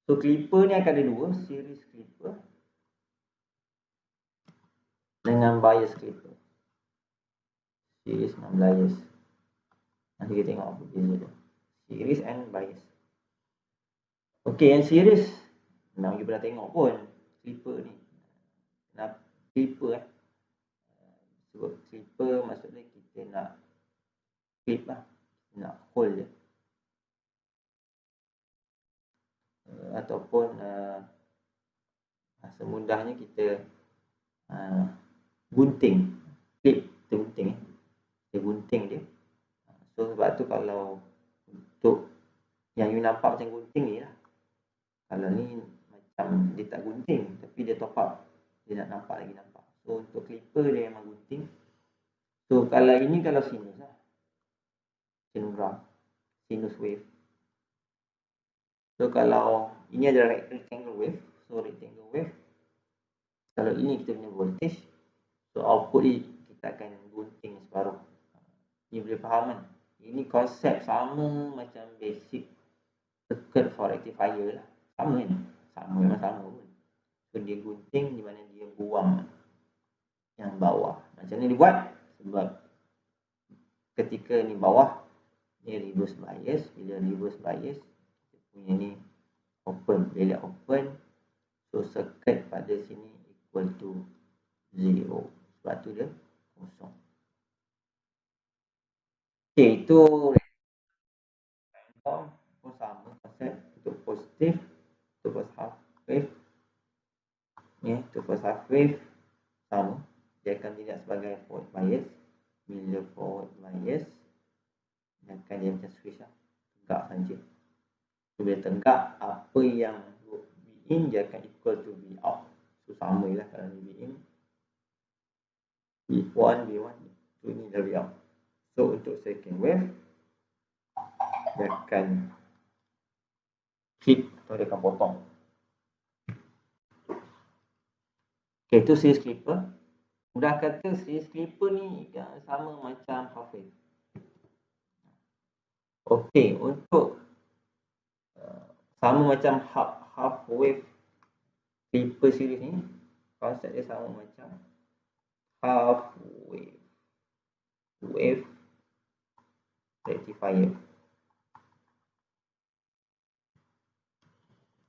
So clipper ni akan ada dua, series clipper dengan bias clipper. Series dan bias. Nanti kita tengok apa beza dia. Series and bias. Okey, yang series memang kita pernah tengok pun clipper ni. Nak clipper sebab clipper maksudnya kita nak clip lah, nak hold je. Ataupun semudahnya kita gunting, clip, kita gunting kita gunting dia. So sebab tu kalau untuk yang you nampak macam gunting ni lah, kalau ni macam dia tak gunting tapi dia top up, dia nak nampak lagi nampak. So untuk clipper dia memang gunting. So kalau ini kalau sinus lah, sinogram, sinus wave. So kalau ini adalah rectangle wave, so rectangle wave, kalau ini kita punya voltage, so output ni kita akan gunting separuh. Ni boleh faham kan? Ini konsep sama macam basic circuit for rectifier lah. Sama kan? Memang sama pun. So dia gunting di mana dia buang yang bawah. Macam ni dibuat sebab ketika ni bawah, ni reverse bias. Bila reverse bias, kita punya ni open. Bila open, so circuit pada sini equal to 0. Sebab tu dia kosong. Okay, itu pun sama konsep untuk positif, untuk first half wave. Untuk first half wave sama, dia akan tidak sebagai forward bias. Bila forward bias, dia akan dia macam switch lah, tegak saja. So, bila tegak, apa yang V in dia akan equal to V out. So sama lah kalau ni V in, V1, so ni dah V out. So untuk second wave, dia akan clip atau dia akan potong. Okay, itu series clipper. Mudah kata series clipper ni sama macam half wave. Okay, untuk sama macam half wave clipper series ni, konsep dia sama macam half wave rectifier.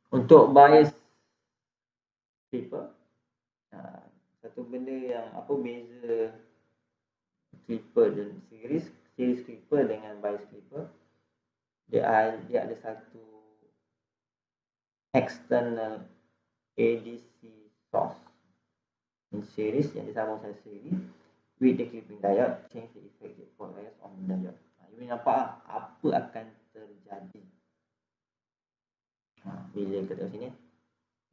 Untuk bias clipper, satu benda yang apa beza clipper dan series clipper dengan bias clipper, dia ada satu external ADC source. In series yang disambung dengan series with the clipping diode, change the effective polarization on the diode. You nampak apa akan terjadi bila kita sini.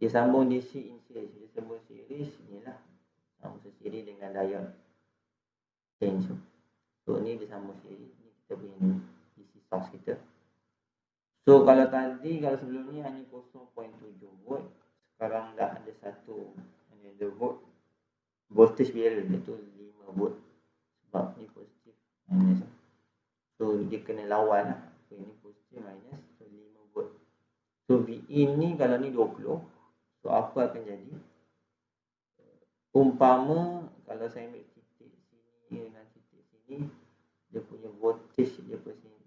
Dia sambung DC in series, dia sambung series, inilah sambung series dengan diode change. So ni dia sambung series, ni kita punya DC source kita. So kalau tadi, kalau sebelum ni hanya 0.7 volt, sekarang dah ada satu another volt, voltage barrier iaitu 5 volt. Sebab ni positif minus. So dia kena lawan lah. So ini positif minus, so 5 volt. So V in ni kalau ni 20, so apa akan jadi? Umpama kalau saya ambil titik sini dengan titik sini, dia punya voltage dia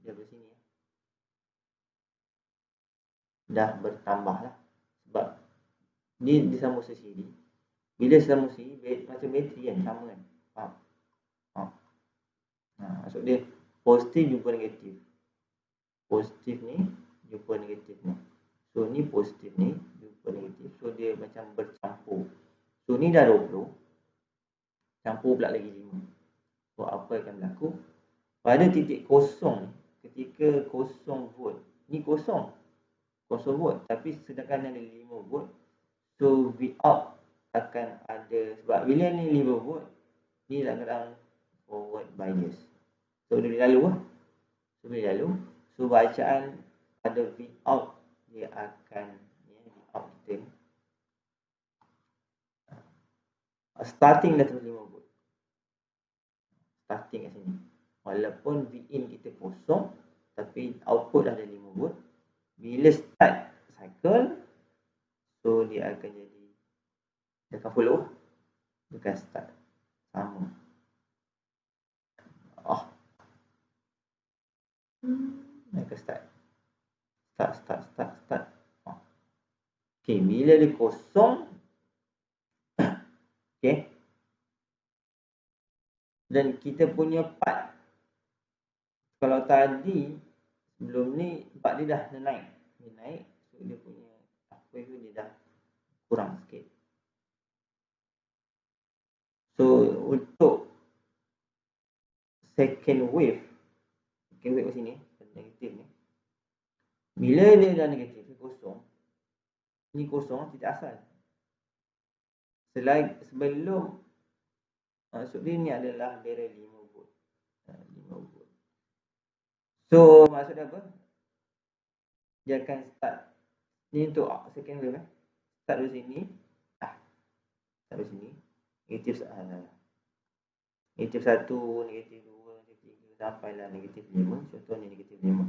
dari sini dah bertambah lah. Sebab ni disambung sesiri. Bila disambung sesiri, macam bateri kan, sama kan? Maksud dia positif jumpa negatif, positif ni jumpa negatif ni. So ni positif ni jumpa negatif. So dia macam bercampur. So ni dah 20. Campur pula lagi 5. So apa akan berlaku? Pada titik kosong ni, ketika kosong volt, ni kosong volt, tapi sedangkan ada 5 volt, so V out akan ada, sebab bila ni 5 volt, ni dalam forward bias. So dia boleh lalu lah. So bacaan pada V out dia akan V out kita ni starting dah 5 volt. Starting kat sini. Walaupun V in kita kosong, tapi output dah ada 5 volt. Bila start cycle, so dia akan jadi, dia akan follow, dia akan start sama. Dia akan start. Okay, bila dia kosong, okay, dan kita punya part, kalau tadi sebelum ni part dia dah naik, so dia punya apa itu dia dah kurang sikit. So untuk second wave kat sini negatif ni, bila dia dah negatif, dia kosong, ni kosong tidak asal. Sebelum maksud dia ni adalah barrier 5 volt. 5 volt. So maksud apa? Dia akan start. Ni untuk second wave Start dari sini. Start dari sini. Negatif 1, negatif 2, negatif 3 sampailah negatif 5. Contoh ni negatif 5.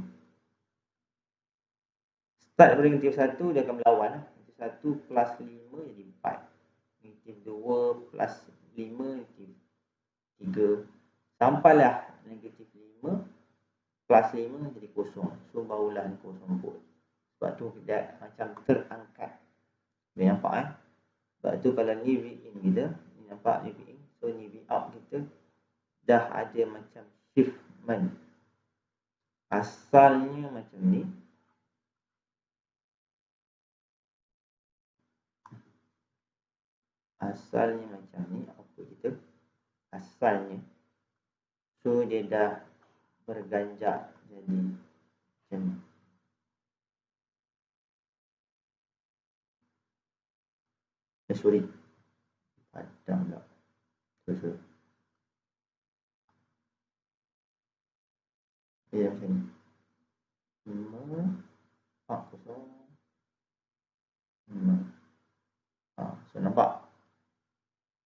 Start dari negatif 1 dia akan melawan. Negatif 1 plus 5 jadi 4. Negatif 2 plus 5 negatif 3. Sampailah negatif 5 plus 5 jadi kosong. So barulah ni kosong volt. Sebab tu kita macam terangkat. Boleh nampak Sebab tu kalau ni V in kita, ni nampak ni V in. So ni V out kita dah ada macam shiftment. Asalnya macam ni. Asalnya macam ni. Apa kita? Asalnya. So dia dah berganjak jadi macam ni. Sorry. Padam pula. Sorry. Dia macam ni. 5, 4, 0, 5. So nampak?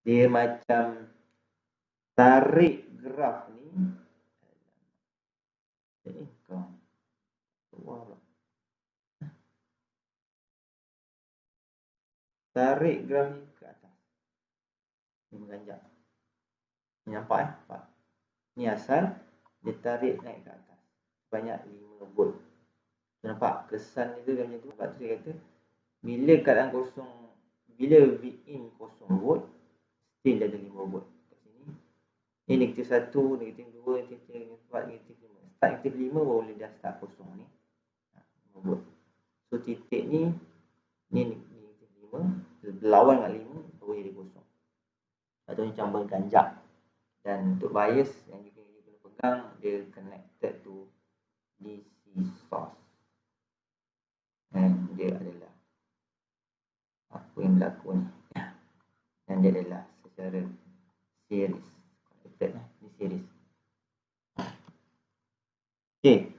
Dia macam tarik graf ni. Kau keluar pula. Tarik graf ni ke atas. Ni menganjak. Ni nampak Ni asal. Dia tarik naik ke atas. Banyak 5 volt. Nampak kesan itu macam tu. Sebab tu saya kata, bila keadaan kosong, bila V in kosong volt, still ada 5 volt kat sini. Ni negatif 1, negatif 2, negatif 3, negatif 4, negatif 5. Start negatif 5 baru dia start kosong ni. 5 volt. So titik ni negatif 5, berlawan dengan 5 baru jadi kosong. Atau macam berganjak. Dan untuk bias yang kita kena pegang, dia connected to DC source. Dan dia adalah apa yang berlaku ni. Dan dia adalah secara series. Connected ni series. Okay.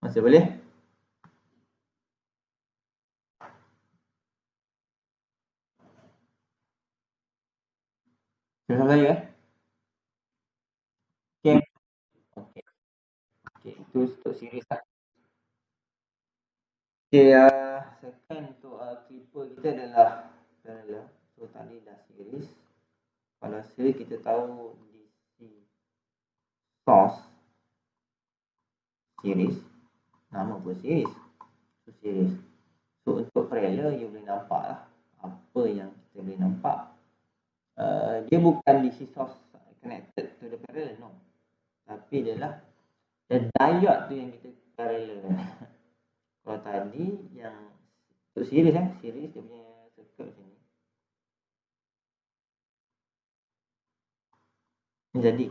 Masih boleh? Terima kasih Okay. Okay, itu untuk series lah. Okay, second untuk clipper kita adalah parallel. So tadi dah series. Kalau series kita tahu DC source series, nama pun series. So series. So untuk parallel, you boleh nampak lah apa yang kita boleh nampak. Dia bukan DC source connected to the parallel, no. Tapi dia lah the diode tu yang kita parallel. Kalau tadi yang untuk series series dia punya circuit macam ni. Ini jadi.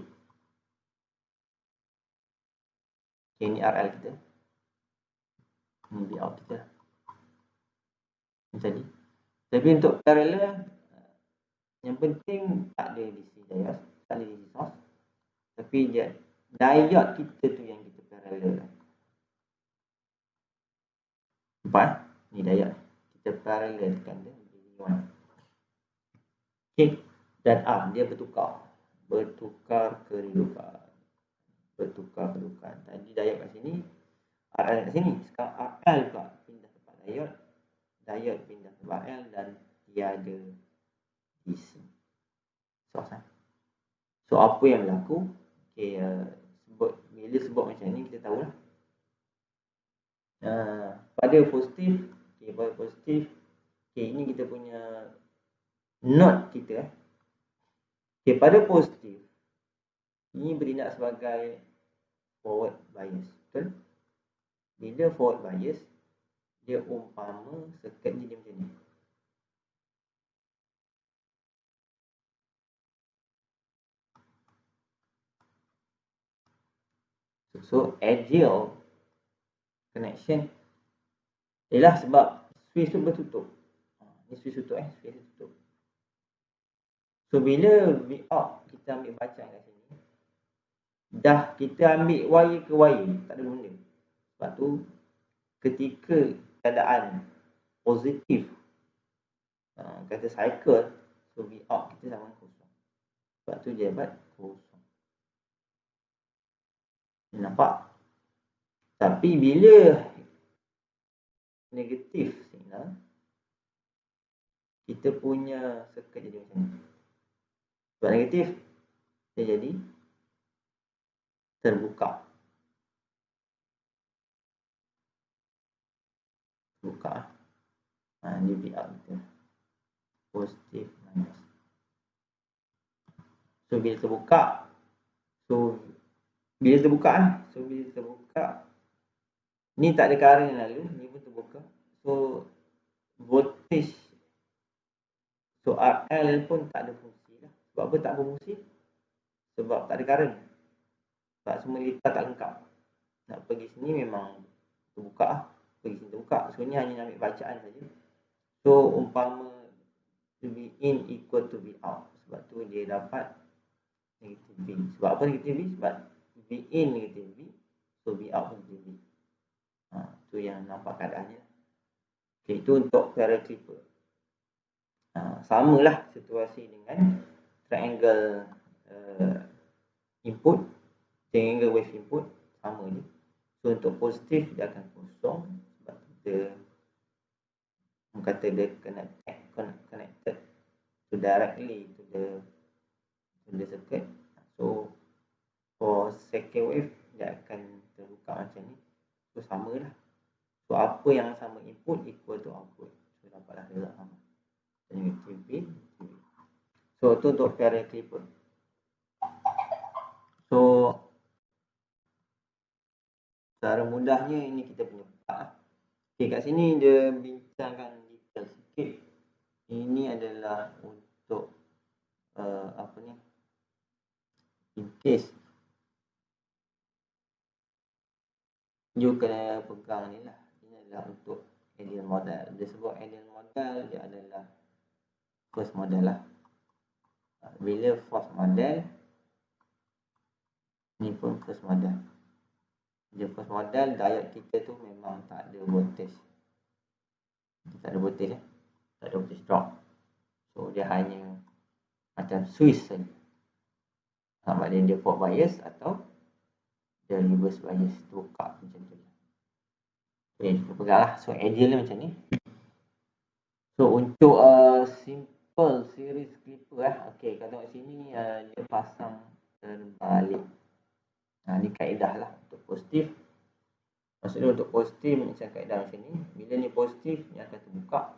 Okay, ini RL kita. Ini V out kita. Ini jadi. Tapi untuk parallel, yang penting tak ada DC diode, tak ada DC source. Tapi dia diode kita tu yang kita parallel. Nampak? Ni diode. Kita parallelkan dia menjadi one. Okay. Dan dia bertukar. Bertukar kedudukan. Tadi diode kat sini, RL kat sini. Sekarang RL pula pindah tempat diode. Diode pindah tempat RL dan dia ada DC source. So apa yang berlaku? Okay, bila sebut macam ni kita tahulah. Pada positif, ini kita punya node kita. Okay, pada positif ini bertindak sebagai forward bias, betul? Bila forward bias, dia umpama circuit ni dia macam ni. So ideal connection ialah sebab switch tu bertutup. Ni switch tutup switch tutup. So bila V out kita ambil bacaan kat sini, dah kita ambil wire ke wire, tak ada benda. Sebab tu ketika keadaan positif, kata cycle, so V out kita sama kosong. Sebab tu dia dapat kosong. Nampak? Tapi bila negatif signal, kita punya circuit jadi macam ni. Sebab negatif, dia jadi terbuka. Dia V out kita. Positif minus. So bila terbuka, ni tak ada current lalu, ni pun terbuka. So voltage, so RL pun tak ada fungsi lah. Sebab apa tak berfungsi? Sebab tak ada current. Sebab semua litar tak lengkap. Nak pergi sini memang terbuka, pergi sini terbuka. So ni hanya ambil bacaan saja. So umpama V in equal to V out. Sebab tu dia dapat negatif V. Sebab apa negatif V? Sebab V in negatif V, so V out negatif V. Tu yang nampak keadaannya. Okay, itu untuk parallel clipper. Samalah situasi dengan triangle input, triangle wave input, sama je. So untuk positif dia akan kosong sebab kita kata dia connected to directly to the circuit. So for second wave dia akan terbuka macam ni. So samalah. So apa yang sama input equal to output. So dapatlah result sama. Negative V. So itu untuk parallel clipper. So secara mudahnya ini kita punya part. Okay, kat sini dia bincangkan detail sikit. Ini adalah untuk in case you kena pegang ni lah. Ini adalah untuk ideal model. Dia sebut ideal model, dia adalah first model lah. Bila first model, ni pun first model. Dia first model, diode kita tu memang tak ada voltage. Tak ada voltage tak ada voltage drop. So dia hanya macam switch saja. Sama ada dia forward bias atau dia reverse bias, tukar macam tu. Okay, kita pegang lah. So ideal macam ni. So untuk simple series clipper okay, kalau tengok sini dia pasang terbalik. Ni kaedah lah untuk positif. Maksudnya untuk positif macam kaedah macam ni. Bila ni positif, ni akan terbuka.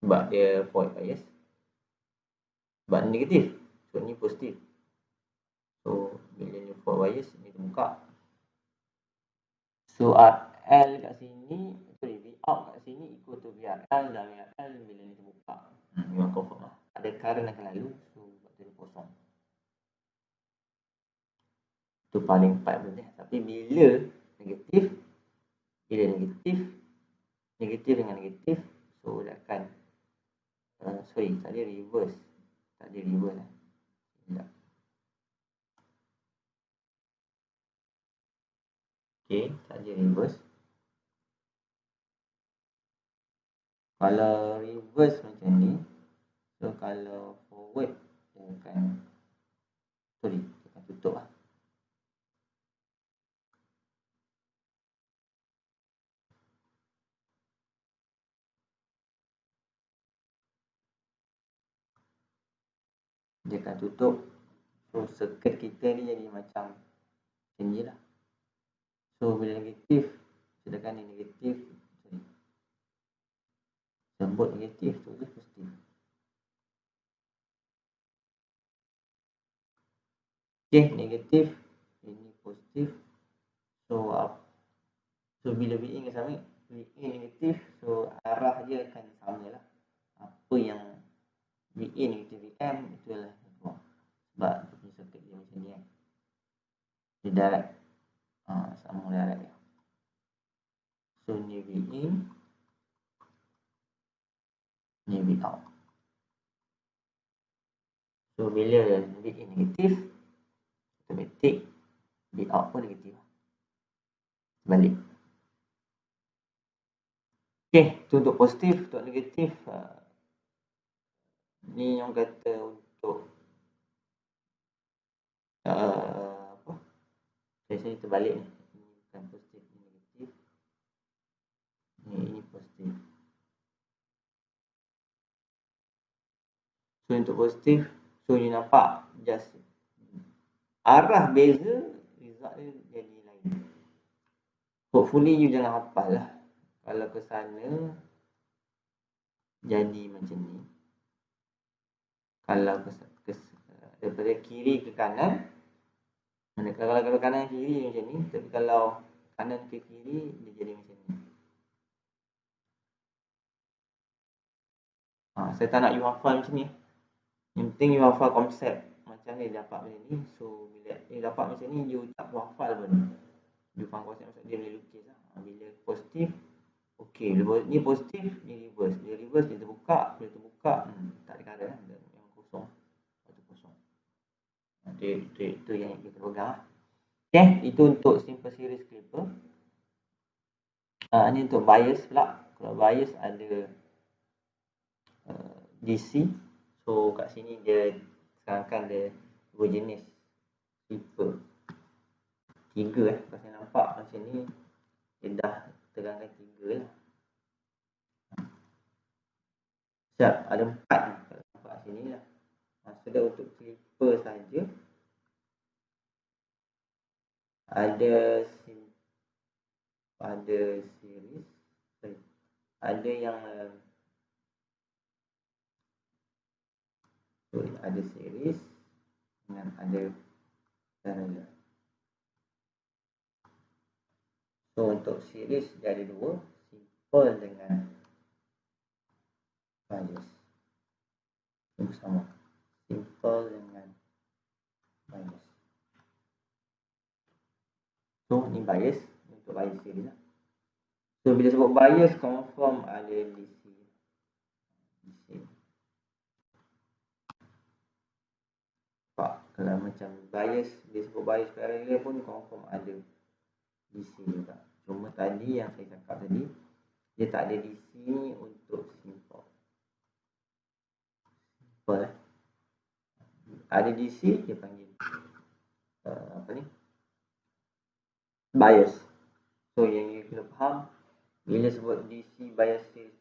Sebab dia forward bias. Sebab ni negatif. So ni positif. So bila ni forward bias, ni terbuka. So RL kat sini, sorry, V out kat sini equal to VRL dan VRL bila ni terbuka. Memang confirm lah. Ada current akan lalu, so buat dia kosong. Itu paling 4 benda. Tapi bila negatif dengan negatif, so dia akan sorry, tak ada reverse. Sekejap. Okay, tak ada reverse. Kalau reverse macam ni, so kalau forward dia akan tutup lah. Dia akan tutup. So circuit kita ni jadi macam ni lah. So bila negatif, sedangkan ni negatif, sebut negatif tu je positif. Okay, negatif, ini positif. So bila VA dengan sama, VA negatif, so arah dia akan sama lah. Apa yang VA negatif VM, itulah sebab circuit dia macam ni kan. Dia direct. Sama direct dia. So ni VA, ni V out. So bila VA negatif, automatik V out pun negatif. Balik. Okay, tu untuk positif. Untuk negatif, ni yang kata untuk apa? Saya terbalik ni. Ini bukan positif, ini negatif. Ini positif. So untuk positif, so you nampak just arah beza, result dia jadi lain. Hopefully you jangan hafal lah. Kalau ke sana jadi macam ni. Kalau daripada kiri ke kanan, kalau kanan ke kiri macam ni, tapi kalau kanan ke kiri dia jadi macam ni. Saya tak nak you hafal macam ni. Yang penting you hafal konsep macam ni dapat macam ni. So bila you dapat macam ni, you tak perlu hafal pun. You faham konsep maksud dia boleh lukis lah. Bila positif, okay, ni positif, ni reverse. Bila reverse dia terbuka, bila terbuka tak ada current lah, yang kosong. Itu yang kita pegang lah. Okay, itu untuk simple series clipper. Ni untuk bias pula. Kalau bias ada DC. So kat sini dia sekarang kan ada dua jenis clipper. 3 kalau saya nampak macam ni dia dah terangkan 3 lah. Siap, ada 4 ni kalau nampak sini lah. Sudah untuk clipper saja. Ada series, ada yang ada series dengan ada parallel. So untuk series dia ada 2, simple dengan bias. Itu sama, simple dengan bias. So ni bias, untuk bias series lah. So bila sebut bias, confirm ada DC. Kalau macam bias, dia sebut bias parallel pun confirm ada DC juga. Cuma tadi yang saya cakap tadi, dia tak ada DC ni untuk simple. Ada DC, dia panggil apa ni? Bias. So yang you kena faham, bila sebut DC bias series,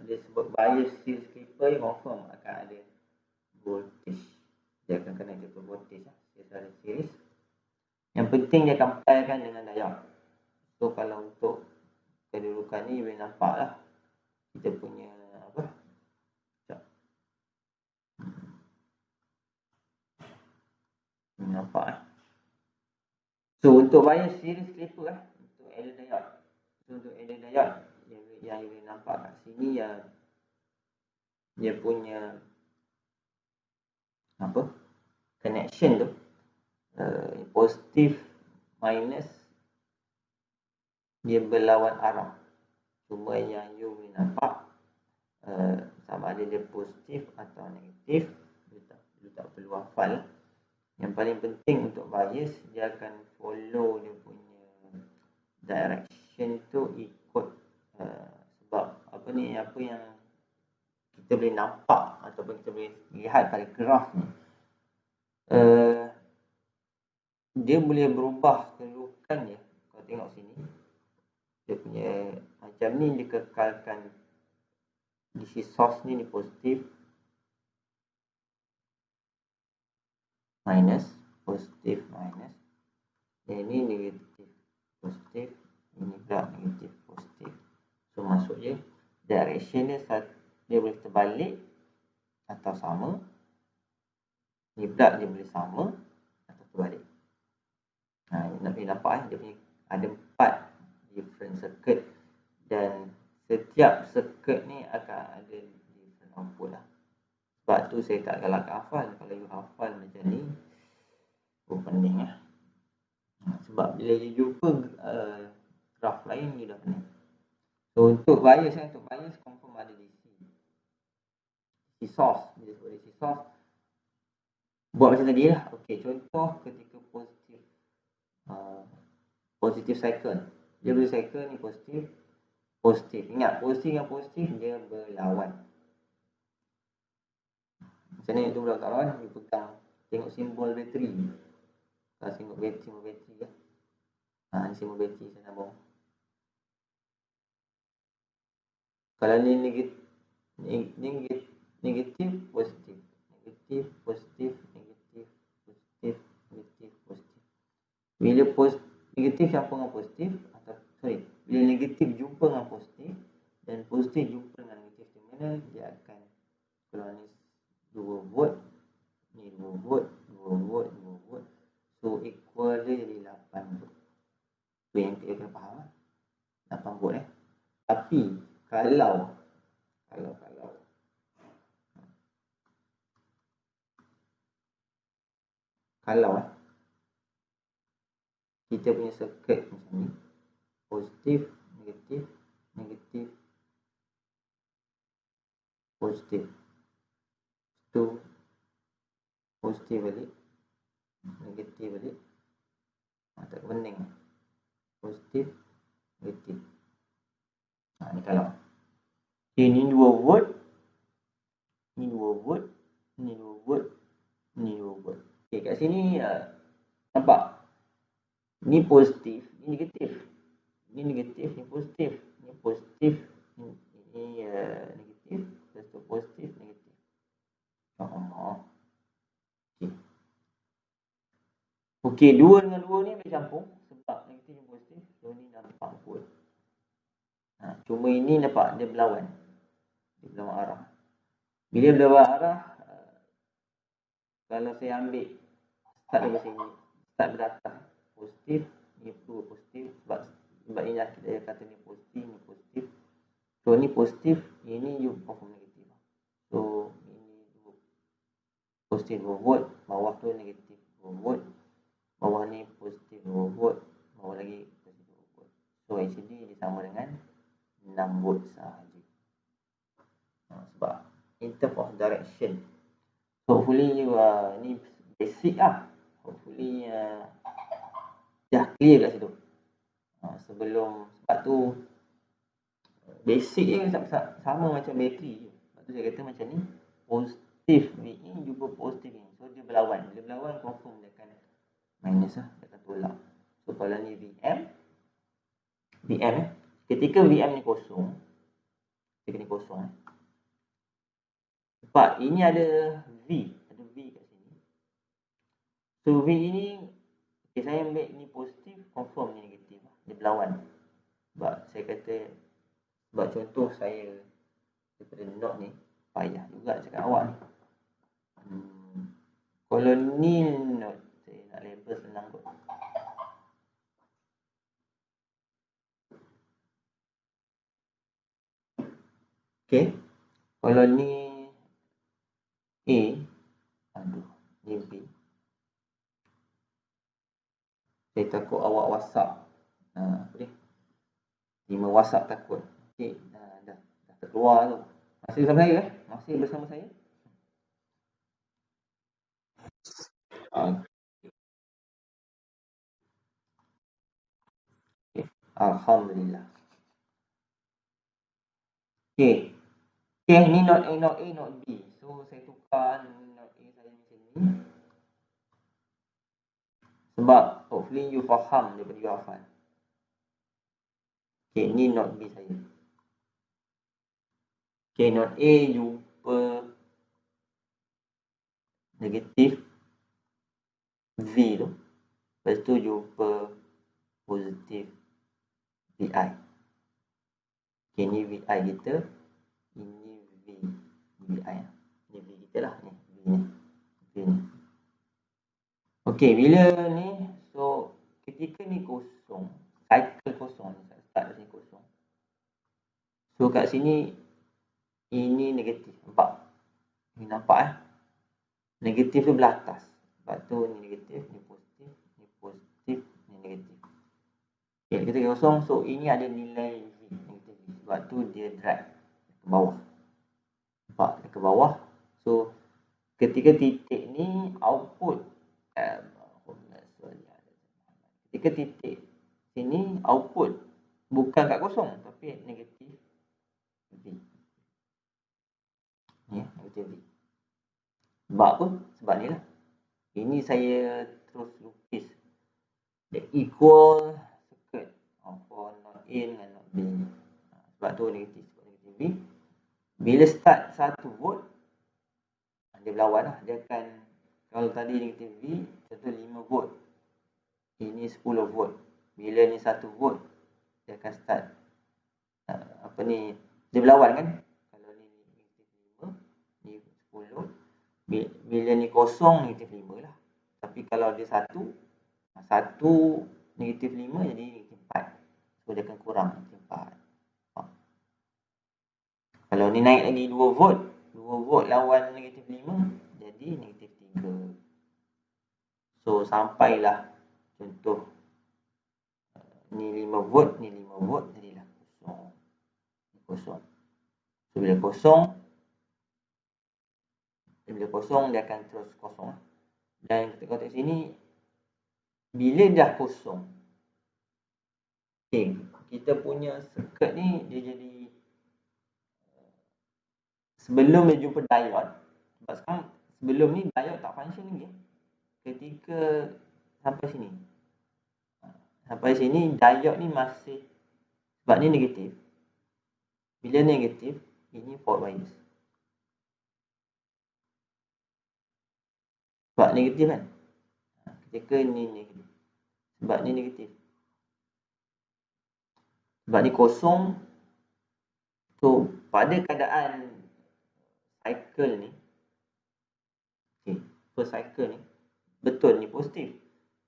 dia sebut bias series clipper, confirm akan ada voltage. Dia akan connect ke voltage lah, secara series. Yang penting dia akan pairkan dengan diode. So kalau untuk kedudukan ni boleh nampak lah kita punya apa? Nampak So untuk bias series clipper alien diode. Untuk alien diode yang you nampak kat sini ya, dia punya apa connection tu positif minus dia berlawan arah. Cuma yang you boleh nampak sama ada dia positif atau negatif, you tak perlu hafal. Yang paling penting untuk bias, dia akan follow dia punya direction tu ikut sebab apa yang kita boleh nampak ataupun kita boleh lihat pada graf ni, dia boleh berubah kedudukan dia. Kalau tengok sini, dia punya macam ni, dikekalkan DC source ni positif minus, positif minus, dan ini negatif positif, ini pula negatif positif. So maksudnya direction dia boleh terbalik atau sama, ni pula dia boleh sama atau terbalik. Nak boleh nampak dia punya ada 4 different circuit, dan setiap circuit ni akan ada different output lah. Sebab tu saya tak galakkan hafal. Kalau you hafal macam ni, pening lah. Sebab bila you jumpa graf lain, you dah pening. So untuk bias confirm ada DC source. Bila sebut DC source, buat macam tadi lah. Okey, contoh ketika positif cycle, dia boleh cycle ni positif. Ingat, positif dengan positif dia berlawan. Macam ni itu berlawan, dia pegang, tengok simbol bateri. Kalau tengok simbol bateri lah. Ni simbol bateri saya sambung. Kalau ni negatif positif, negatif positif, negatif positif, negatif positif. Bila negatif campur dengan positif, bila negatif jumpa dengan positif dan positif jumpa dengan negatif terminal, dia akan, kalau ni 2 volt, ni 2 volt, 2 volt, 2 volt, so equal dia jadi 8 volt. So yang kita kena faham lah, 8 volt Tapi kalau kita punya circuit macam ni, positif, negatif, negatif, positif, tu positif balik, negatif balik, tak pening, positif, negatif. Ni kalau ini 2 volt, ni 2 volt, ni 2 volt, ni 2 volt. Okay, kat sini nampak, ni positif, ni negatif, ni negatif, ni positif, ni positif, ni negatif, lepas tu positif, negatif. Okey, 2 dengan 2 ni boleh campur sebab negatif dan positif. So ni nampak volt. Cuma ini nampak dia berlawan. Dia berlawan arah. Bila berlawan arah, kalau saya ambil start dari sini, start beratas positif, ni 2 positif, sebab ini saya kata ni positif. So ni positif, ini you confirm negatif. So ini positif 2 volt, bawah tu negatif 2 volt, bawah ni positif 2 volt, bawah lagi positif 2 volt. So actually dia sama dengan 6 volt sahaja. Sebab in terms of direction, hopefully you ni basic lah. Hopefully dah clear kat situ. Sebab tu basic ni sama macam bateri je. Sebab tu saya kata macam ni, positif ni jumpa positif ni, so dia berlawan. Bila berlawan confirm dia akan minus lah, dia akan tolak. So kalau ni VM ketika VM ni kosong, sebab ini ada V kat sini. So V ini, saya ambil ni positif, confirm ni negatif, dia berlawan. Sebab saya kata, sebab contoh saya daripada not ni, payah juga cakap awak ni. Kalau ni not, saya nak label senang kot. Okey. Kalau ni A, aduh, ni B. Saya takut awak WhatsApp. Apa ni? 5 WhatsApp takut. Okey, dah terkeluar tu. Masih bersama saya Masih bersama saya? Okay. Alhamdulillah. Okey. Okey, ni not A, not B. So saya tukar not A saya macam ni. Sebab hopefully you faham daripada you hafal. Okey, ni not B saya. Okey, not A jumpa negatif V tu. Lepas tu jumpa positif VI. Okey, ni VI kita. Ini VI. Ni V kita lah. Ni V ni. V ni. Okey, bila ni, so ketika ni kosong, cycle kosong, start sini kosong. So kat sini, ini negatif. Nampak? Ni nampak Negatif tu belah atas. Sebab tu ni negatif, ni positif, ni positif, ni negatif. Okay, kita kosong, so ini ada nilai V, negatif V. Sebab tu dia drag ke bawah. Nampak? Dia ke bawah. So, ketika titik ni output, ketika titik sini output bukan kat kosong, tapi negatif V. Ni, negatif V. Sebab apa? Sebab ni lah. Ini saya terus lukis the equal circuit for not A dengan not B. Sebab tu negatif V. Bila start 1 volt, dia berlawan lah. Dia akan, kalau tadi negatif V, contoh 5 volt. Ini 10 volt. Bila ni 1 volt, dia akan start dia berlawan kan. Kalau ni negatif 5, ni 10. Bila ni kosong, negatif 5 lah. Tapi kalau dia 1 negatif 5 jadi negatif 4. So dia akan kurang negatif 4. Kalau ni naik lagi 2 volt, 2 volt lawan negatif 5, jadi negatif 3. So sampailah contoh ni 5 volt, ni 5 volt, jadilah kosong. So bila kosong, dia akan terus kosong. Dan kita kotak sini, bila dah kosong, okay, kita punya circuit ni dia jadi sebelum dia jumpa diode. Sebab sekarang sebelum ni diode tak function lagi. Ketika sampai sini diode ni masih, sebab ni negatif. Bila negatif, ini fault bias. Sebab negatif kan. Ketika ni negatif. Sebab ni negatif. Sebab ni kosong. So pada keadaan cycle ni, first cycle ni, betul ni positif.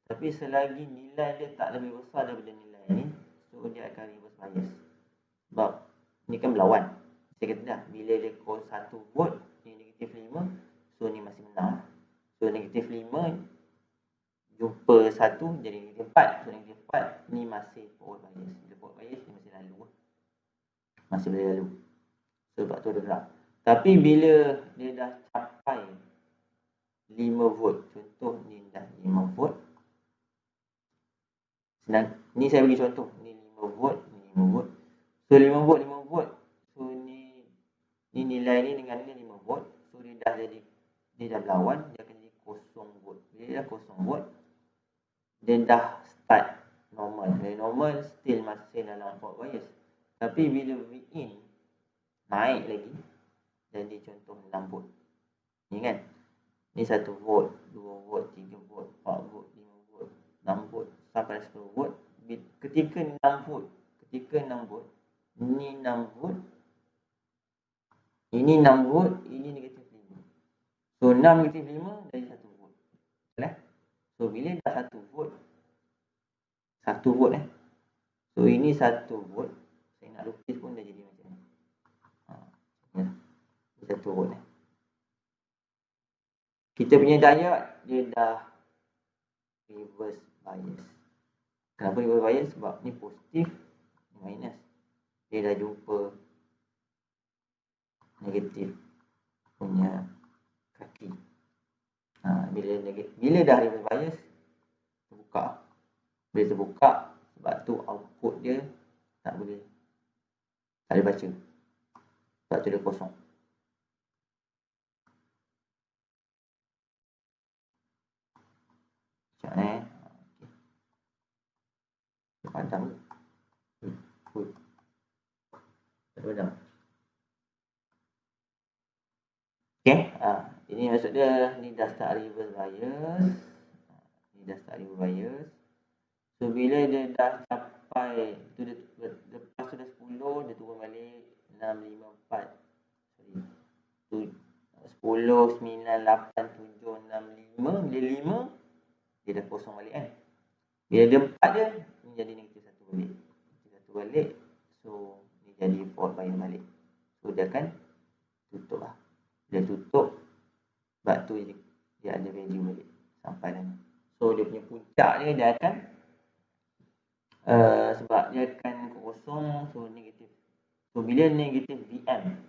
Tapi selagi nilai dia tak lebih besar daripada nilai ni, so dia akan reverse bias. Sebab ni kan berlawan. Saya kata dah, bila dia 1 volt, ni negatif 5, so ni masih menang. So negatif 5 jumpa 1 jadi negatif 4. So negatif 4 ni masih forward bias. Bila forward bias ni masih lalu. Masih boleh lalu. Sebab tu dia gerak. Tapi bila dia dah capai 5 volt, contoh ni dah 5 volt. Ni saya bagi contoh, ni 5 volt, ni 5 volt. So 5 volt, 5 volt. So ni nilai ni dengan ni 5 volt. So dia dah berlawan, dia akan jadi 0 volt. Bila dia dah 0 volt, dia dah start normal. Bila normal still masih dalam fault bias. Tapi bila Vin naik lagi, jadi contoh 6 volt. Ni kan. Ni 1 volt, 2 volt, 3 volt, 4 volt, 5 volt, 6 volt sampai 10 volt. Ketika 6 volt, ni 6 volt. Ini 6 volt, ini negatif 5. So 6 negatif 5 dari 1 volt. Betul eh? So bila dah 1 volt. 1 volt So ini 1 volt. Saya nak lukis pun dah jadi macam ni. Kita turun Kita punya diode dia dah reverse bias. Kenapa reverse bias? Sebab ni positif, ni minus. Dia dah jumpa negatif punya kaki. Bila dah reverse bias, terbuka. Bila terbuka, sebab tu output dia tak boleh baca. Sebab tu dia kosong. Macam ni. Dia padam ke? Tak padam. Okay. Ini maksud dia, ni dah start reverse bias. Ni dah start reverse bias. So, bila dia dah sampai, tu dia, lepas tu dah 10, dia turun balik 654. Sorry. Tu 10, 9, 8, 7, 6, 5. Bila 5, dia dah kosong balik kan. Bila dia 4 dia, ni jadi negatif 1 balik. Negatif 1 balik. So, ni jadi fault bias balik. So, dia akan tutup lah. Dia tutup, sebab tu dia ada value balik. Sampai dah ni. So, dia punya puncak dia akan sebab dia akan kosong, so negatif. So bila negatif VM,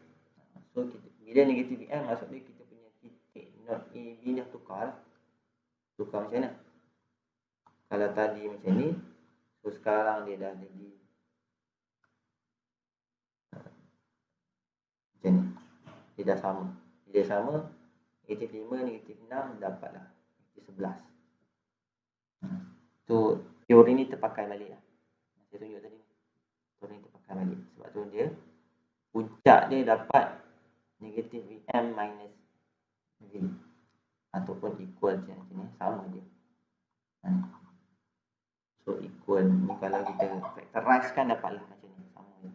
so bila negatif VM maksud dia kita punya titik node A, B dah tukar macam mana? Kalau tadi macam ni, so sekarang dia dah jadi macam ni. Dia dah sama. Dia sama, negatif 5, negatif 6 dapatlah negatif 11. So teori ni terpakai balik lah. Saya tunjuk tadi ni. Teori ni terpakai balik. Sebab tu dia puncak dia dapat negatif VM minus V ataupun equal macam ni, sama dia. So equal ni kalau kita factorize kan dapatlah macam ni, sama dia.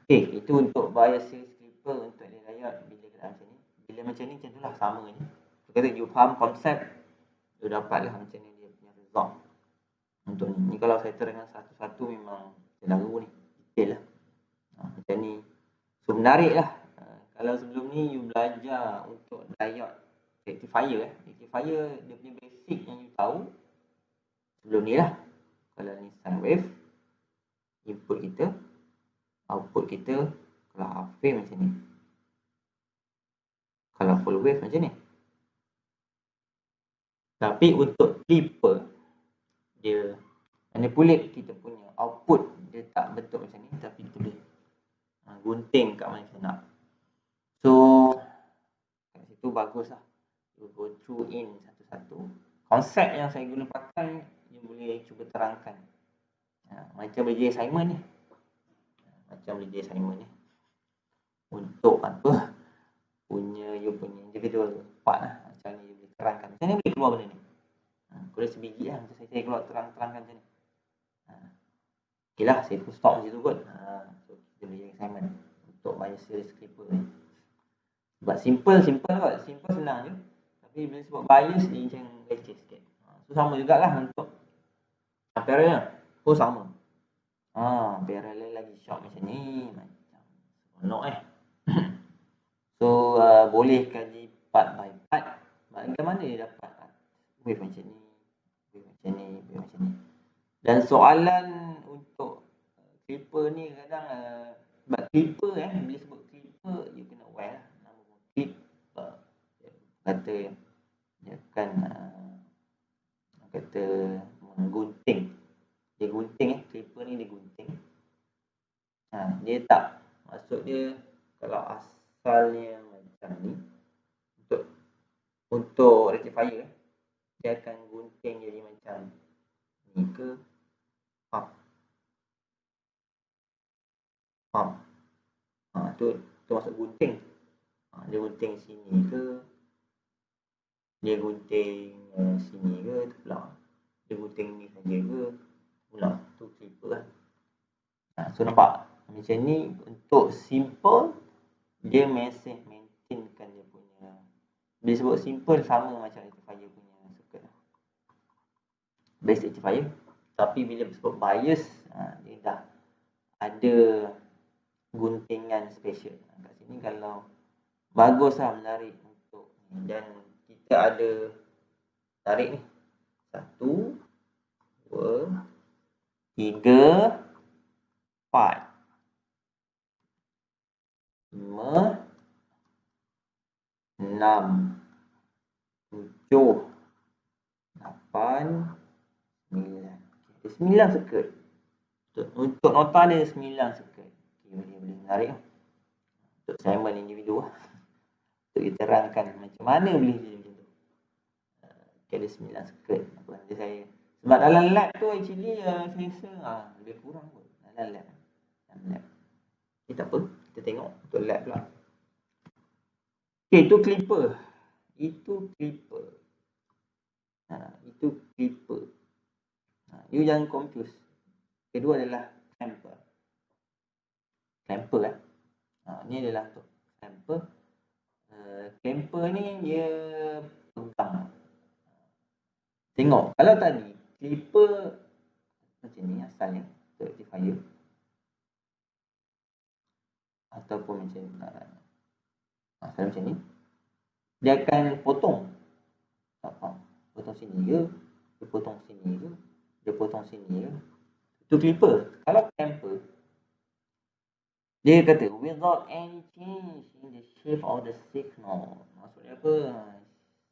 Okay, itu untuk bias series clipper untuk diode bila keadaan macam ni. Bila macam ni macam tu lah, sama je. So kata you faham konsep, you dapatlah macam ni dia punya result untuk ni. Ni kalau saya terangkan satu-satu memang terlalu ni, detail lah. Macam ni. So menarik lah. Kalau sebelum ni you belajar untuk diode rectifier rectifier dia punya basic yang you tahu sebelum ni lah. Kalau ni sine wave, input kita, output kita, kalau half wave macam ni, kalau full wave macam ni. Tapi untuk clipper, dia manipulate kita punya output, dia tak bentuk macam ni, tapi kita boleh gunting kat mana kita nak. So kat situ bagus lah, you go through in satu-satu. Konsep yang saya guna pakai, you boleh cuba terangkan. Macam boleh jadi assignment ni. Untuk apa? You punya individual part lah. Macam ni you boleh terangkan. Macam ni boleh keluar benda ni. Kalau sebiji lah. Macam saya keluar terangkan macam ni. Okay lah, saya pun stop macam tu kot. So kita boleh jadi assignment untuk bias series clipper ni. Sebab simple kot. Simple senang je. Tapi bila sebut bias dia macam leceh sikit. So sama jugalah untuk parallel pun sama. Parallel lagi short macam ni, macam seronok So boleh kaji part by part. Bagaimana dia dapat wave macam ni, wave macam ni, wave macam ni. Dan soalan untuk clipper ni kadang sebab clipper bila sebut clipper you kena aware lah. Nama clipper kata dia akan kata menggunting. Dia gunting clipper ni dia gunting. Dia tak, maksud dia kalau asalnya macam ni, untuk rectifier dia akan gunting jadi macam ni ke pump. Tu maksud gunting. Dia gunting sini ke, dia gunting sini ke, terpulang. Dia gunting ni saja ke, terpulang. Tu clipper lah. So nampak macam ni untuk simple, dia masih maintainkan dia punya. Bila sebut simple sama macam rectifier punya circuit lah. Basic rectifier. Tapi bila sebut bias, dia dah ada guntingan special. Kat sini kalau baguslah menarik untuk ni. Dan kita ada tarik ni 1, 2, 3, 4, 5, 6, 7, 8, 9. Ada 9 circle. Untuk nota ada 9 circle. Boleh menarik lah. Untuk assignment individu lah. Untuk kita terangkan macam mana boleh jadi macam tu. Ada 9 circle. Apa nanti saya. Sebab dalam lab tu actually saya rasa lebih kurang pun. Dalam lab. Okay, tak apa. Kita tengok untuk lab pula. Okay, itu clipper. Itu clipper. You jangan confuse. Kedua adalah clamper. Clamper ni adalah untuk clamper. Clamper ni dia pegang. Tengok, kalau tadi clipper macam ni asalnya untuk rectifier ataupun macam ni, dia akan potong. Potong sini ke, dia potong sini ke, dia potong sini ke. Itu clipper. Kalau clamper, dia kata without any change in the shape of the signal. Maksudnya apa?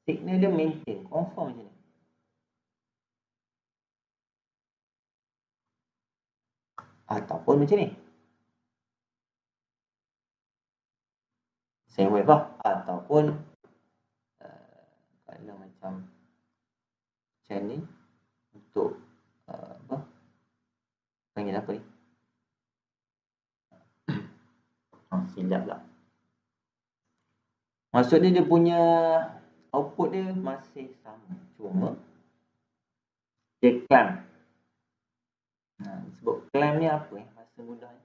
Signal dia maintain, confirm macam ni. Ataupun macam ni. Same wave lah. Ataupun kalau macam ni untuk panggil apa ni? Silap lah. Maksudnya dia punya output dia masih sama. Cuma dia clamp. Sebab clamp ni apa bahasa mudah ni?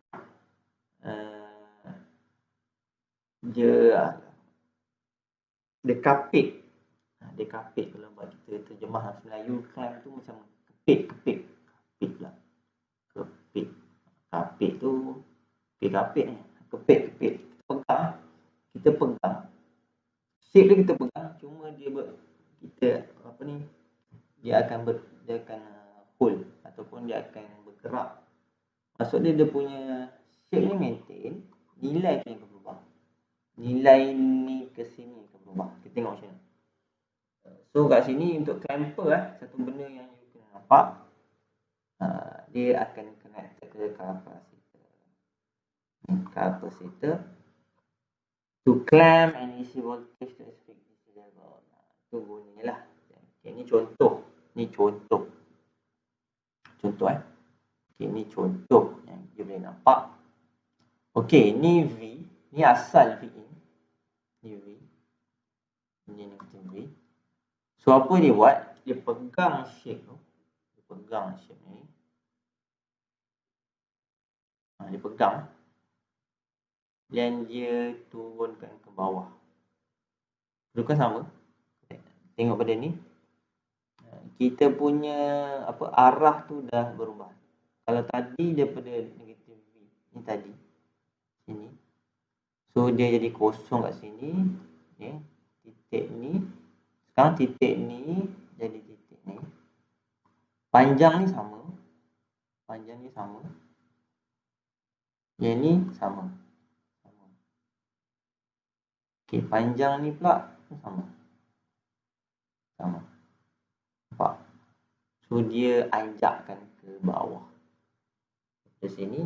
Dia kapit. Dia kapit kalau buat kita terjemah bahasa Melayu. Clamp tu macam kepit lah. Kapit tu kapit ni. Kepit. Kita pegang. Shape dia kita pegang. Cuma dia dia akan hold ataupun dia akan bergerak. Maksudnya dia punya shape ni maintain, nilai tu yang berubah. Nilai ni ke sini akan berubah. Kita tengok macam mana. So kat sini untuk clamper satu benda yang you kena nampak, dia akan connect ke capacitor to clamp and AC voltage to specific DC level. Itu bunyinya lah. Okay, ni contoh. Okay, ni contoh yang kita boleh nampak. Okay, ni V. Ni asal V in. Ni V. Ni macam V. So apa dia buat? Dia pegang shape tu. Ni. Dia pegang. Dan dia turunkan ke bawah. Bukan sama. Tengok pada ni. Kita punya arah tu dah berubah. Kalau tadi daripada negatif V. Ni tadi. Sini. So dia jadi kosong kat sini. Okay. Titik ni. Sekarang titik ni jadi titik ni. Panjang ni sama. Yang ni sama. Okay, panjang ni pula sama. Nampak? So dia anjakkan ke bawah. Dari sini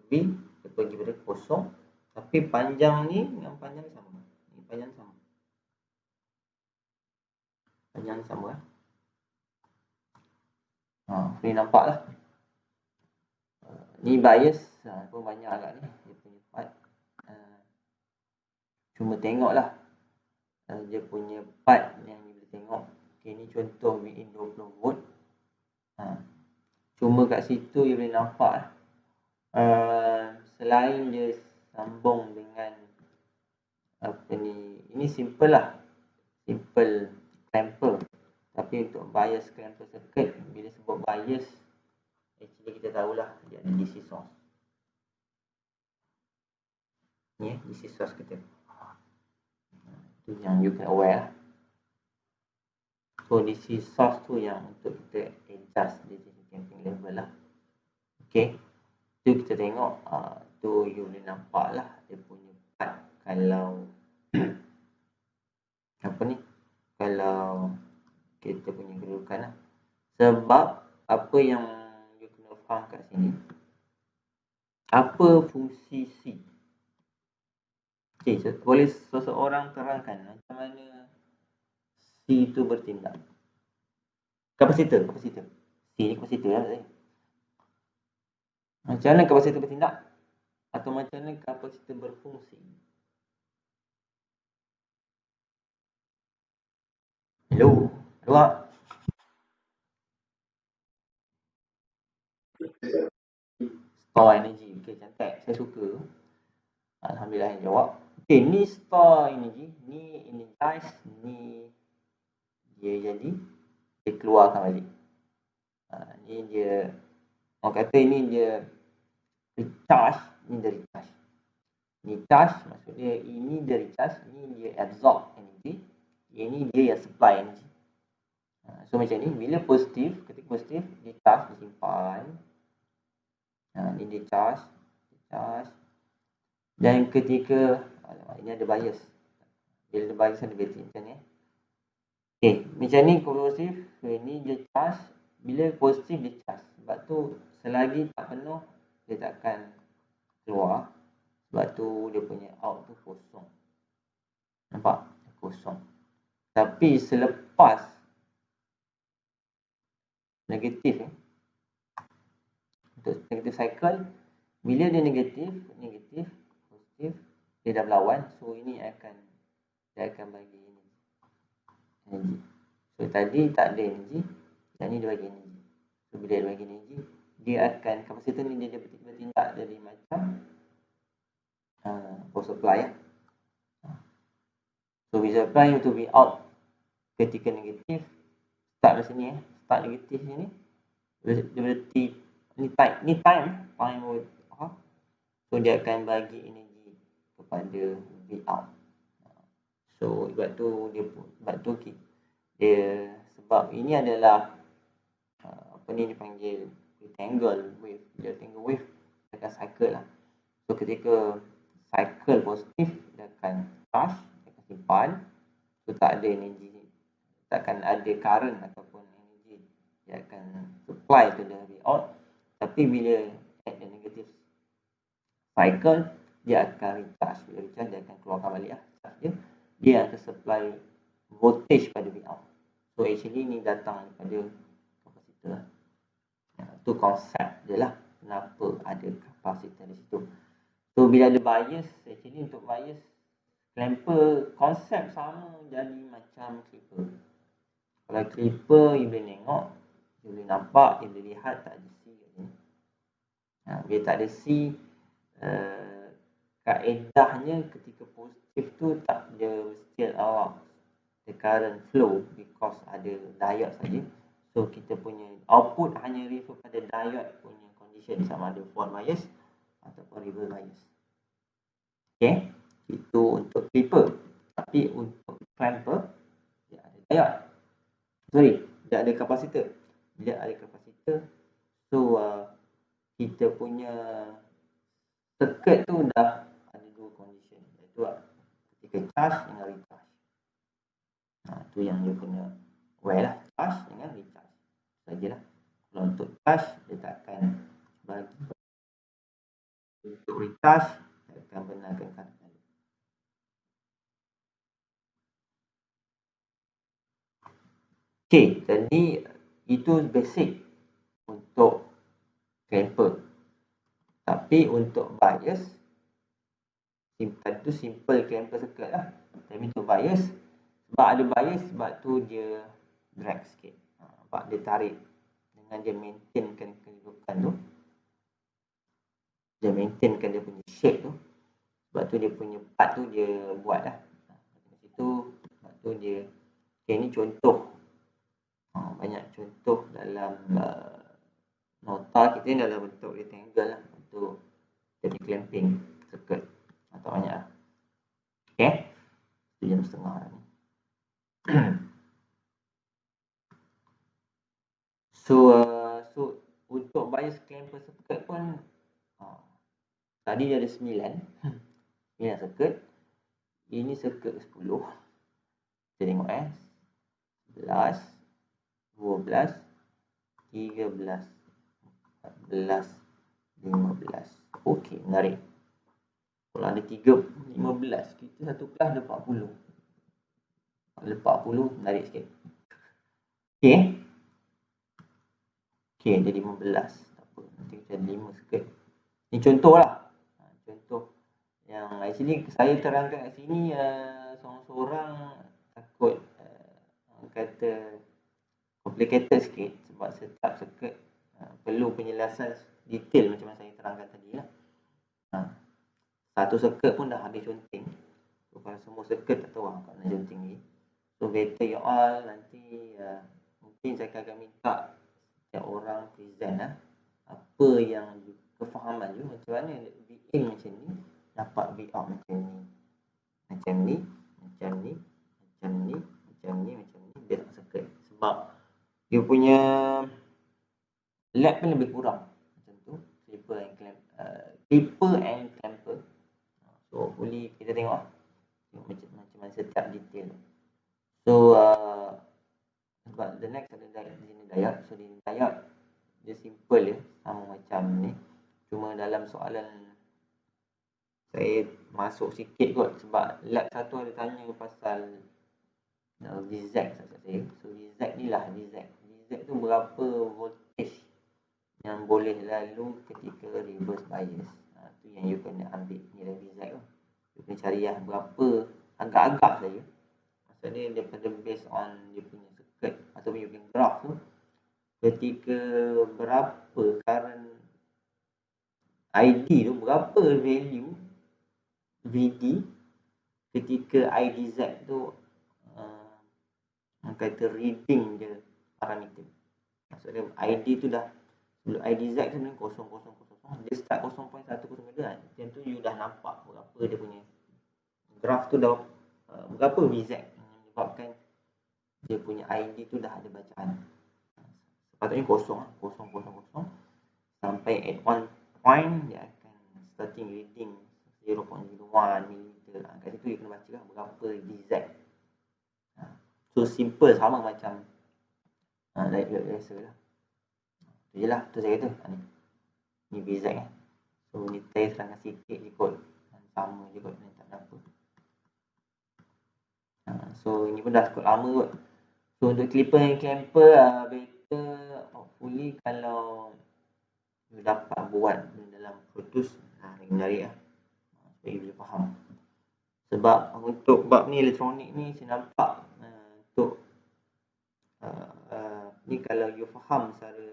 V dia pergi pada kosong. Tapi panjang ni dengan panjang ni sama. Ni panjang sama. Boleh nampak lah. Ni bias pun banyak agak ni. Dia punya part. Cuma tengoklah. Dia punya part yang you boleh tengok. Okay, ni contoh Vin 20 volt. Cuma kat situ you boleh nampak. Selain dia sambung dengan ini simple lah. Simple clamper. Tapi untuk bias clamper circuit, bila sebut bias, actually kita tahulah dia ada DC source. Ni DC source kita. Tu yang you kena aware lah. So DC source tu yang untuk kita adjust DC clamping level lah. Okay, tu kita tengok tu you boleh nampak lah dia punya part kalau apa ni, kalau kita punya kedudukan lah. Sebab apa yang you kena faham kat sini, apa fungsi C. Okay, boleh seseorang terangkan macam mana C itu bertindak? Kapasitor. C ni kapasitor lah saya. Macam mana kapasitor bertindak? Atau macam mana kapasitor berfungsi? Hello? Hello? Store energy. Okay, cantik. Saya suka. Alhamdulillah yang jawab. Okay, ni store energy. Ni energize. Ni dia jadi, dia keluarkan balik. Ni dia, orang kata ni dia recharge, ni dia recharge. Ni charge, maksudnya ini dia recharge, ni dia absorb energy. Ini dia yang supply energy. So macam ni, bila positif, ketika positif, dia charge, dia simpan. Ni dia charge. Dan ketika, ini ada bias. Bila ada bias, ada battery macam ni. Okay, macam ni positif, ni dia charge. Bila positif, dia charge. Sebab tu, selagi tak penuh, dia takkan keluar. Sebab tu, dia punya out tu kosong. Nampak? Kosong. Tapi selepas negatif, untuk negatif cycle, bila dia negatif, positif, dia dah berlawan. So ini dia akan bagi energi. So tadi tak ada energi, dan ni dia bagi energi. So bila dia bagi energi, dia akan, kapasitor ni dia bertindak jadi macam power supply. So bila supply to be out ketika negatif, start dari sini start negatif ni, dia berarti ni time so dia akan bagi energi kepada V out. So sebab tu sebab ini adalah apa ni dipanggil rectangle wave. Dia rectangle wave dia akan cycle lah. So ketika cycle positif, dia akan charge, dia akan simpan. So tak ada energi, takkan ada current ataupun energi, dia akan supply to the V out. Tapi bila at the negative cycle, dia akan recharge. Bila recharge, dia akan keluarkan balik lah. Dia akan supply voltage pada V out. So actually ni datang daripada kapasitor. Tu konsep dia lah, kenapa ada kapasitor di situ. So bila ada bias, actually untuk bias clamper konsep sama jadi macam clipper. Kalau clipper, you boleh tengok, you boleh nampak, you boleh lihat tak ada C kat sini. Bila tak ada C, kaedahnya ketika positif tu tak ada still the current flow because ada diode saja. So kita punya output hanya refer pada diode punya condition, sama ada forward bias ataupun reverse bias. Okay, itu untuk clipper. Tapi untuk clamper, dia ada diode. Sorry, dia ada kapasitor. Bila ada kapasitor, so kita punya circuit tu dah ada dua condition, iaitu ketika charge dengan recharge. Tu yang you kena aware lah, charge dengan recharge sajalah. Kalau untuk charge, dia takkan bagi. Untuk recharge, dia akan benarkan current. Okay, jadi itu basic untuk clamper. Tapi untuk bias, itu simple clamper circuit lah. Tapi untuk bias, sebab ada bias, sebab tu dia drag sikit. Sebab dia tarik dengan dia maintainkan kehidupan tu. Dia maintainkan dia punya shape tu. Sebab tu dia punya part tu dia buat lah. Itu, sebab tu dia, okay, ni contoh. Banyak contoh dalam nota kita ni dalam bentuk rectangle lah, untuk jadi clamping circuit atau banyak lah. Okay, 7:30. untuk bias clamper circuit pun tadi dia ada 9 circuit. Ini circuit 10. Kita tengok 11, 12, 13, 14, 15. Okey, menarik. Kalau ada 15, kita satu kelas ada 40. Ada 40, menarik sikit. Okey. Okey, jadi 15. Tak apa, nanti kita ada 5 circuit. Ini contoh lah. Contoh yang actually saya terangkan kat sini seorang-seorang takut kata complicated sikit sebab setiap circuit perlu penjelasan detail macam mana saya terangkan tadi lah. Satu circuit pun dah habis conteng. So, kalau semua circuit tak tahu kat mana conteng ni. So better you all nanti mungkin saya akan minta setiap orang present apa yang kefahaman you macam mana V in macam ni dapat V out macam ni. Macam ni, macam ni, macam ni, macam ni, macam ni dia tak circuit. Sebab dia punya lab pun lebih kurang macam tu, clipper and clamper. So boleh kita tengok macam mana setiap detail. So sebab the next ada diode. So diode dia simple je, sama macam ni. Cuma dalam soalan saya masuk sikit kot sebab lab satu ada tanya pasal VZ saya. So VZ ni lah VZ tu berapa voltage yang boleh lalu ketika reverse bias. Tu yang you kena ambil nilai VZ tu. You kena cari lah berapa, agak-agak saja. Maksudnya daripada based on dia punya circuit ataupun you punya graph tu, ketika berapa current ID tu, berapa value VD ketika IDZ tu kata reading je parameter. Maksudnya ID tu dah, IDZ tu sebenarnya 0,0,0, dia start 0.102 kan. Macam tu you dah nampak berapa dia punya graph tu dah berapa VZ yang menyebabkan dia punya ID tu dah ada bacaan. Sepatutnya 0.000 sampai at one point dia akan starting reading 0.01 mm. Kat situ you kena baca lah berapa VZ. So simple, sama macam diode biasa lah. Tu je lah, tu saya kata ni VZ So ni saya terangkan sikit je kot, sama je kot, tak ada apa. So ini pun dah cukup lama kot. So untuk clipper and clamper better hopefully kalau you dapat buat dalam Pro Tools lagi menarik lah, supaya you boleh faham. Sebab untuk bab ni elektronik ni saya nampak untuk ni kalau you faham secara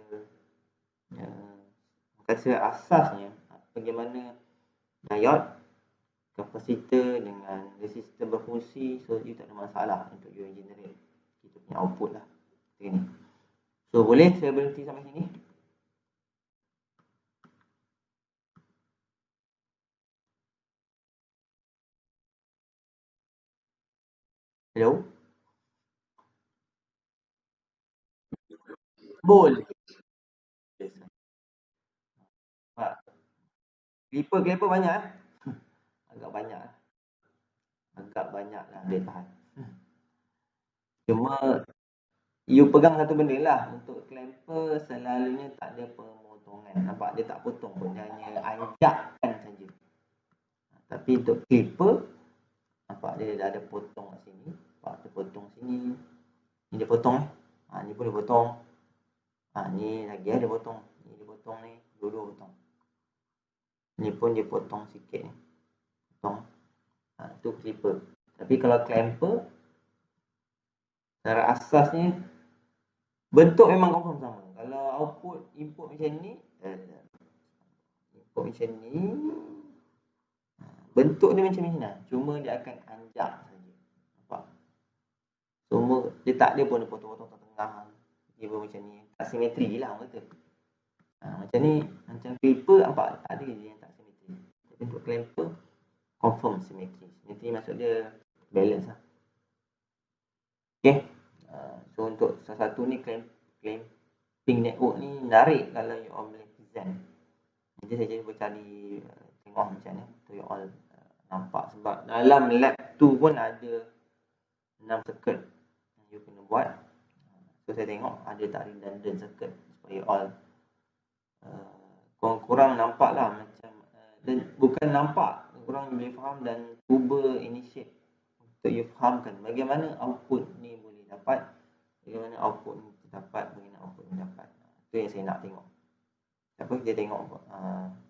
kata asasnya bagaimana diode, kapasitor dengan resistor berfungsi, so you tak ada masalah untuk you generate kita punya output lah. Begini. So boleh saya berhenti sampai sini? Hello? Boleh. Clipper banyak agak banyak lah dia tahan. Cuma you pegang satu benda lah, untuk clamper selalunya tak ada pemotongan. Nampak dia tak potong pun, dia hanya anjakkan saja. Tapi untuk clipper nampak dia dah ada potong kat sini. Nampak dia potong sini. Ni dia potong ni pun dia potong. Ni lagi dia potong. Ni dia potong ni, dua-dua potong. Ni pun dia potong sikit ni. Potong. Tu clipper. Tapi kalau clamper secara asasnya bentuk memang confirm sama. Kalau output input macam ni, bentuk dia macam ni lah. Cuma dia akan anjak saja. Nampak? Semua dia tak ada pun potong-potong tengah. Dia pun macam ni. Tak simetri je lah kata. Macam ni, macam clipper nampak tak ada je yang tak simetri. Tapi untuk clamper confirm simetri. Simetri maksud dia balance lah. Okay. So untuk salah satu ni clamper ping network ni menarik kalau you all boleh present. Nanti saya cuba cari tengok macam ni untuk you all nampak, sebab dalam lab tu pun ada 6 circuit yang you kena buat. So saya tengok ada tak redundant circuit supaya you all korang nampak lah macam dan bukan nampak, korang boleh faham dan cuba initiate untuk you fahamkan bagaimana output ni boleh dapat, bagaimana output ni dapat, bagaimana output ni dapat. Itu yang saya nak tengok. Apa kita tengok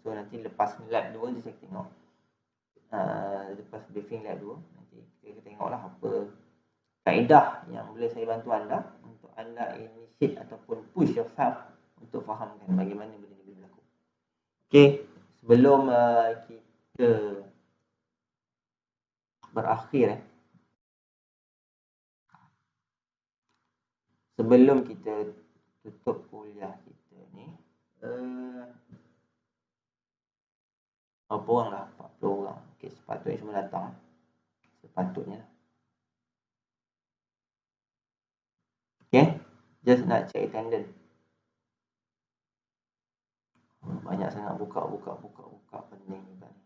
so nanti lepas lab 2 je saya tengok lepas briefing lab 2 nanti kita tengoklah apa kaedah yang boleh saya bantu anda untuk anda initiate ataupun push yourself untuk fahamkan bagaimana benda ni boleh berlaku. Okey, sebelum kita berakhir sebelum kita tutup kuliah kita ni berapa orang lah? 40 orang. Okey, sepatutnya semua datang. Sepatutnya. Okey, just nak check attendance. Banyak sangat buka pening juga ni.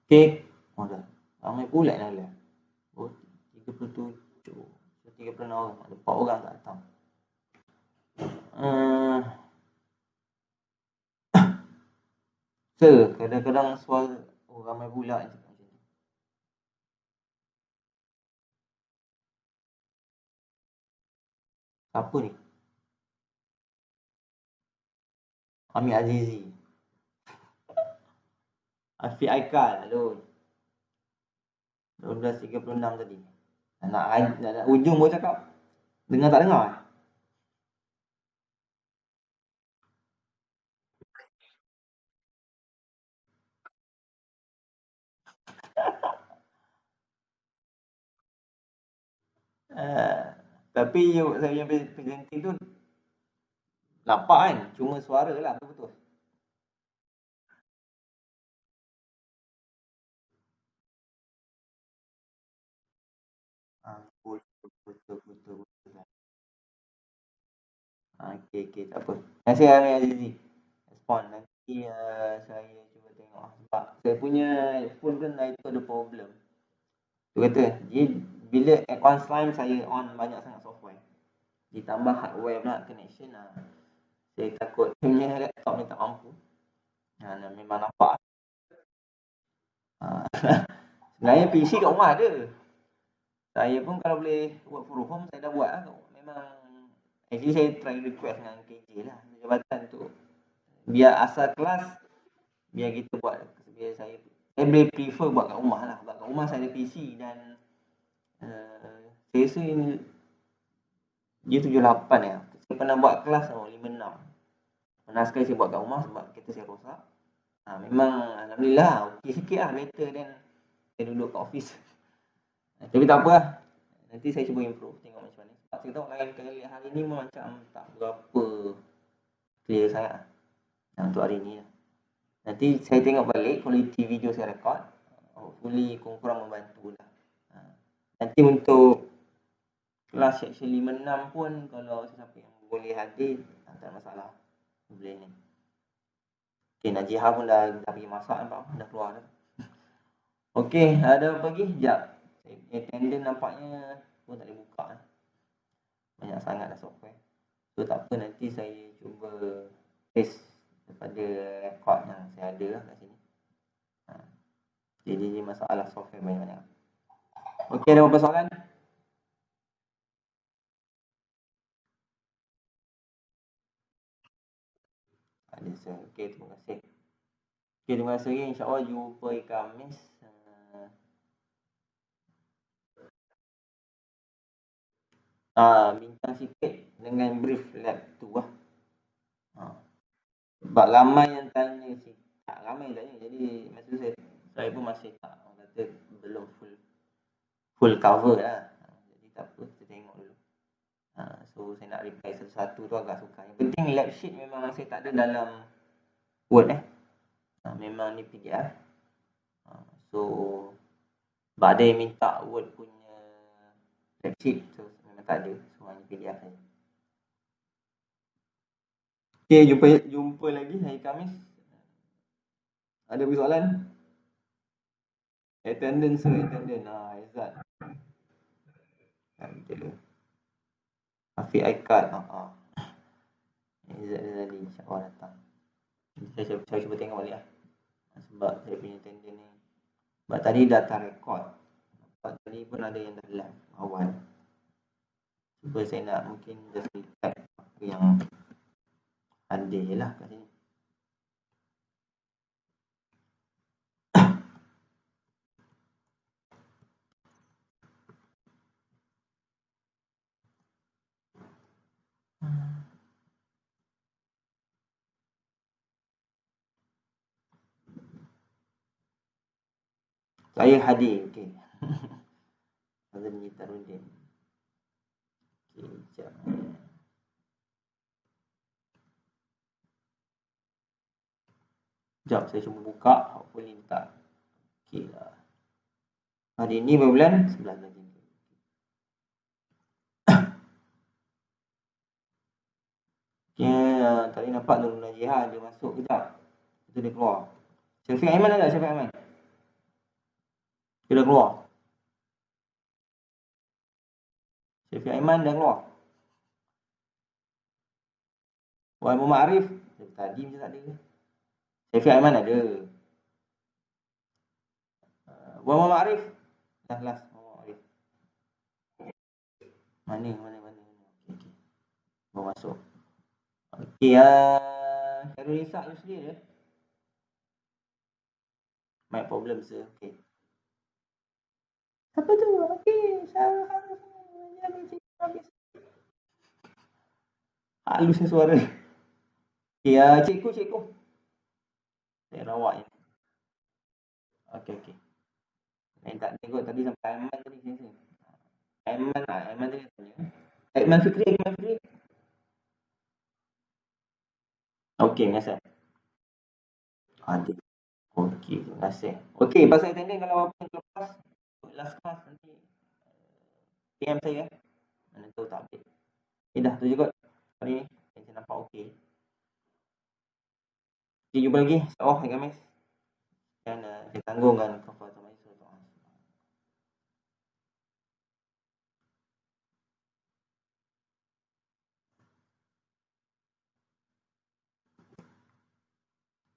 Okey, dah. Ramai pula dah lah. Oh, 37. 36 orang. Ada 4 orang tak datang. Kadang-kadang suara ramai pula je macam ni. Siapa ni? Amir Azizi. Afiq Aikal. Aduh. 12.36 tadi. Nak ujung baru cakap. Dengar tak dengar? Tapi saya punya presenting tu nampak kan? Cuma suara lah betul-betul. Betul. Okey, tak apa. Terima kasih Amir Azizi. Respon. Nanti saya cuba tengok. Sebab saya punya phone kan itu ada problem. Dia kata, bila at one time saya on banyak sangat software. Ditambah hardware pula connection lah. Saya takut punya laptop ni tak mampu. Memang nampak. Sebenarnya PC kat rumah ada. Saya pun kalau boleh work from home, saya dah buat lah. Memang, actually saya try request dengan KJ lah. Jabatan tu. Biar asal kelas, biar kita buat. Biar saya boleh prefer buat kat rumah lah. Sebab kat rumah saya ada PC dan saya rasa dia 78 ya. Saya pernah buat kelas 56. Pernah sekali saya buat kat rumah sebab kereta saya rosak. Memang alhamdulillah okey sikit lah, better than saya duduk kat office. Tapi tak apa lah. Nanti saya cuba improve, tengok macam mana. Sebab saya tahu lain kali hari ni macam tak berapa clear sangat lah. Untuk hari ni lah. Nanti saya tengok balik quality video saya record. Hopefully kurang membantu lah. Nanti untuk kelas section 56 pun kalau siapa yang boleh hadir, tak ada masalah. Boleh ni. Okay, Najihah pun dah pergi masak nampak, dah keluar dah. Okay, ada apa lagi? Sekejap. Attendance nampaknya pun tak boleh buka. Banyak sangat dah software. So tak apa, nanti saya cuba paste daripada record yang saya ada lah kat sini. Jadi masalah software banyak-banyak. Okay, ada apa soalan? Ada sir. Okay, terima kasih. Okay, terima kasih. InsyaAllah jumpa Khamis. bincang sikit dengan brief lab tu lah. Sebab ramai yang tanya sih. Tak ramai yang tanya. Jadi masa saya pun masih tak, orang kata belum full cover lah. Jadi tak apa, kita tengok dulu. So saya nak reply satu-satu tu agak sukar. Yang penting lab sheet memang saya tak ada dalam Word memang ni PDF. So sebab ada yang minta Word punya lab sheet, so memang tak ada. So hanya PDF saja. Okay, jumpa lagi hari Khamis. Ada persoalan? Attendance. Izzat. Betul. Afiq Aikad. Izzat Rizali, insyaAllah datang. Saya cuba tengok balik lah. Sebab saya punya attendance ni. Sebab tadi data rekod. Sebab tadi pun ada yang dah live awal. Cuba saya nak mungkin just recap apa yang ada lah kat sini. Saya hadir, okey. Hazan Jitarudin. Okey, sekejap. Sekejap, saya cuba buka. Hopefully tak. Okey lah. Hari ni berapa bulan? 11 lagi. Okay, tadi nampak Nurul Najiha dia masuk kejap. Itu dia keluar. Syafiq Aiman ada? Syafiq Aiman? Dia dah keluar. Syafiq Aiman dah keluar. Wan Muhammad Arif tadi macam tak ada. Syafiq Aiman ada. Wan Muhammad Arif dah last. Arif. Mana? Okey. Baru masuk. Okey, Syarul Isak Yusri dia. Mic problem sir. Okey. Apa tu? Okey, Syarul harus habis. Halusnya suara. Okey, cikgu. Saya rawak je. Okey. Tak tengok tadi sampai Aiman tadi sini. Aiman tadi tanya. Aiman Fikri. Okey, terima kasih. Ada. Okey, terima kasih. Okey, pasal attendance kalau apa yang lepas last class nanti PM saya. Mana tahu tak update. Dah tu je kot. Hari ni saya nampak okey. Jumpa lagi. Hari Khamis. Dan saya tanggung dengan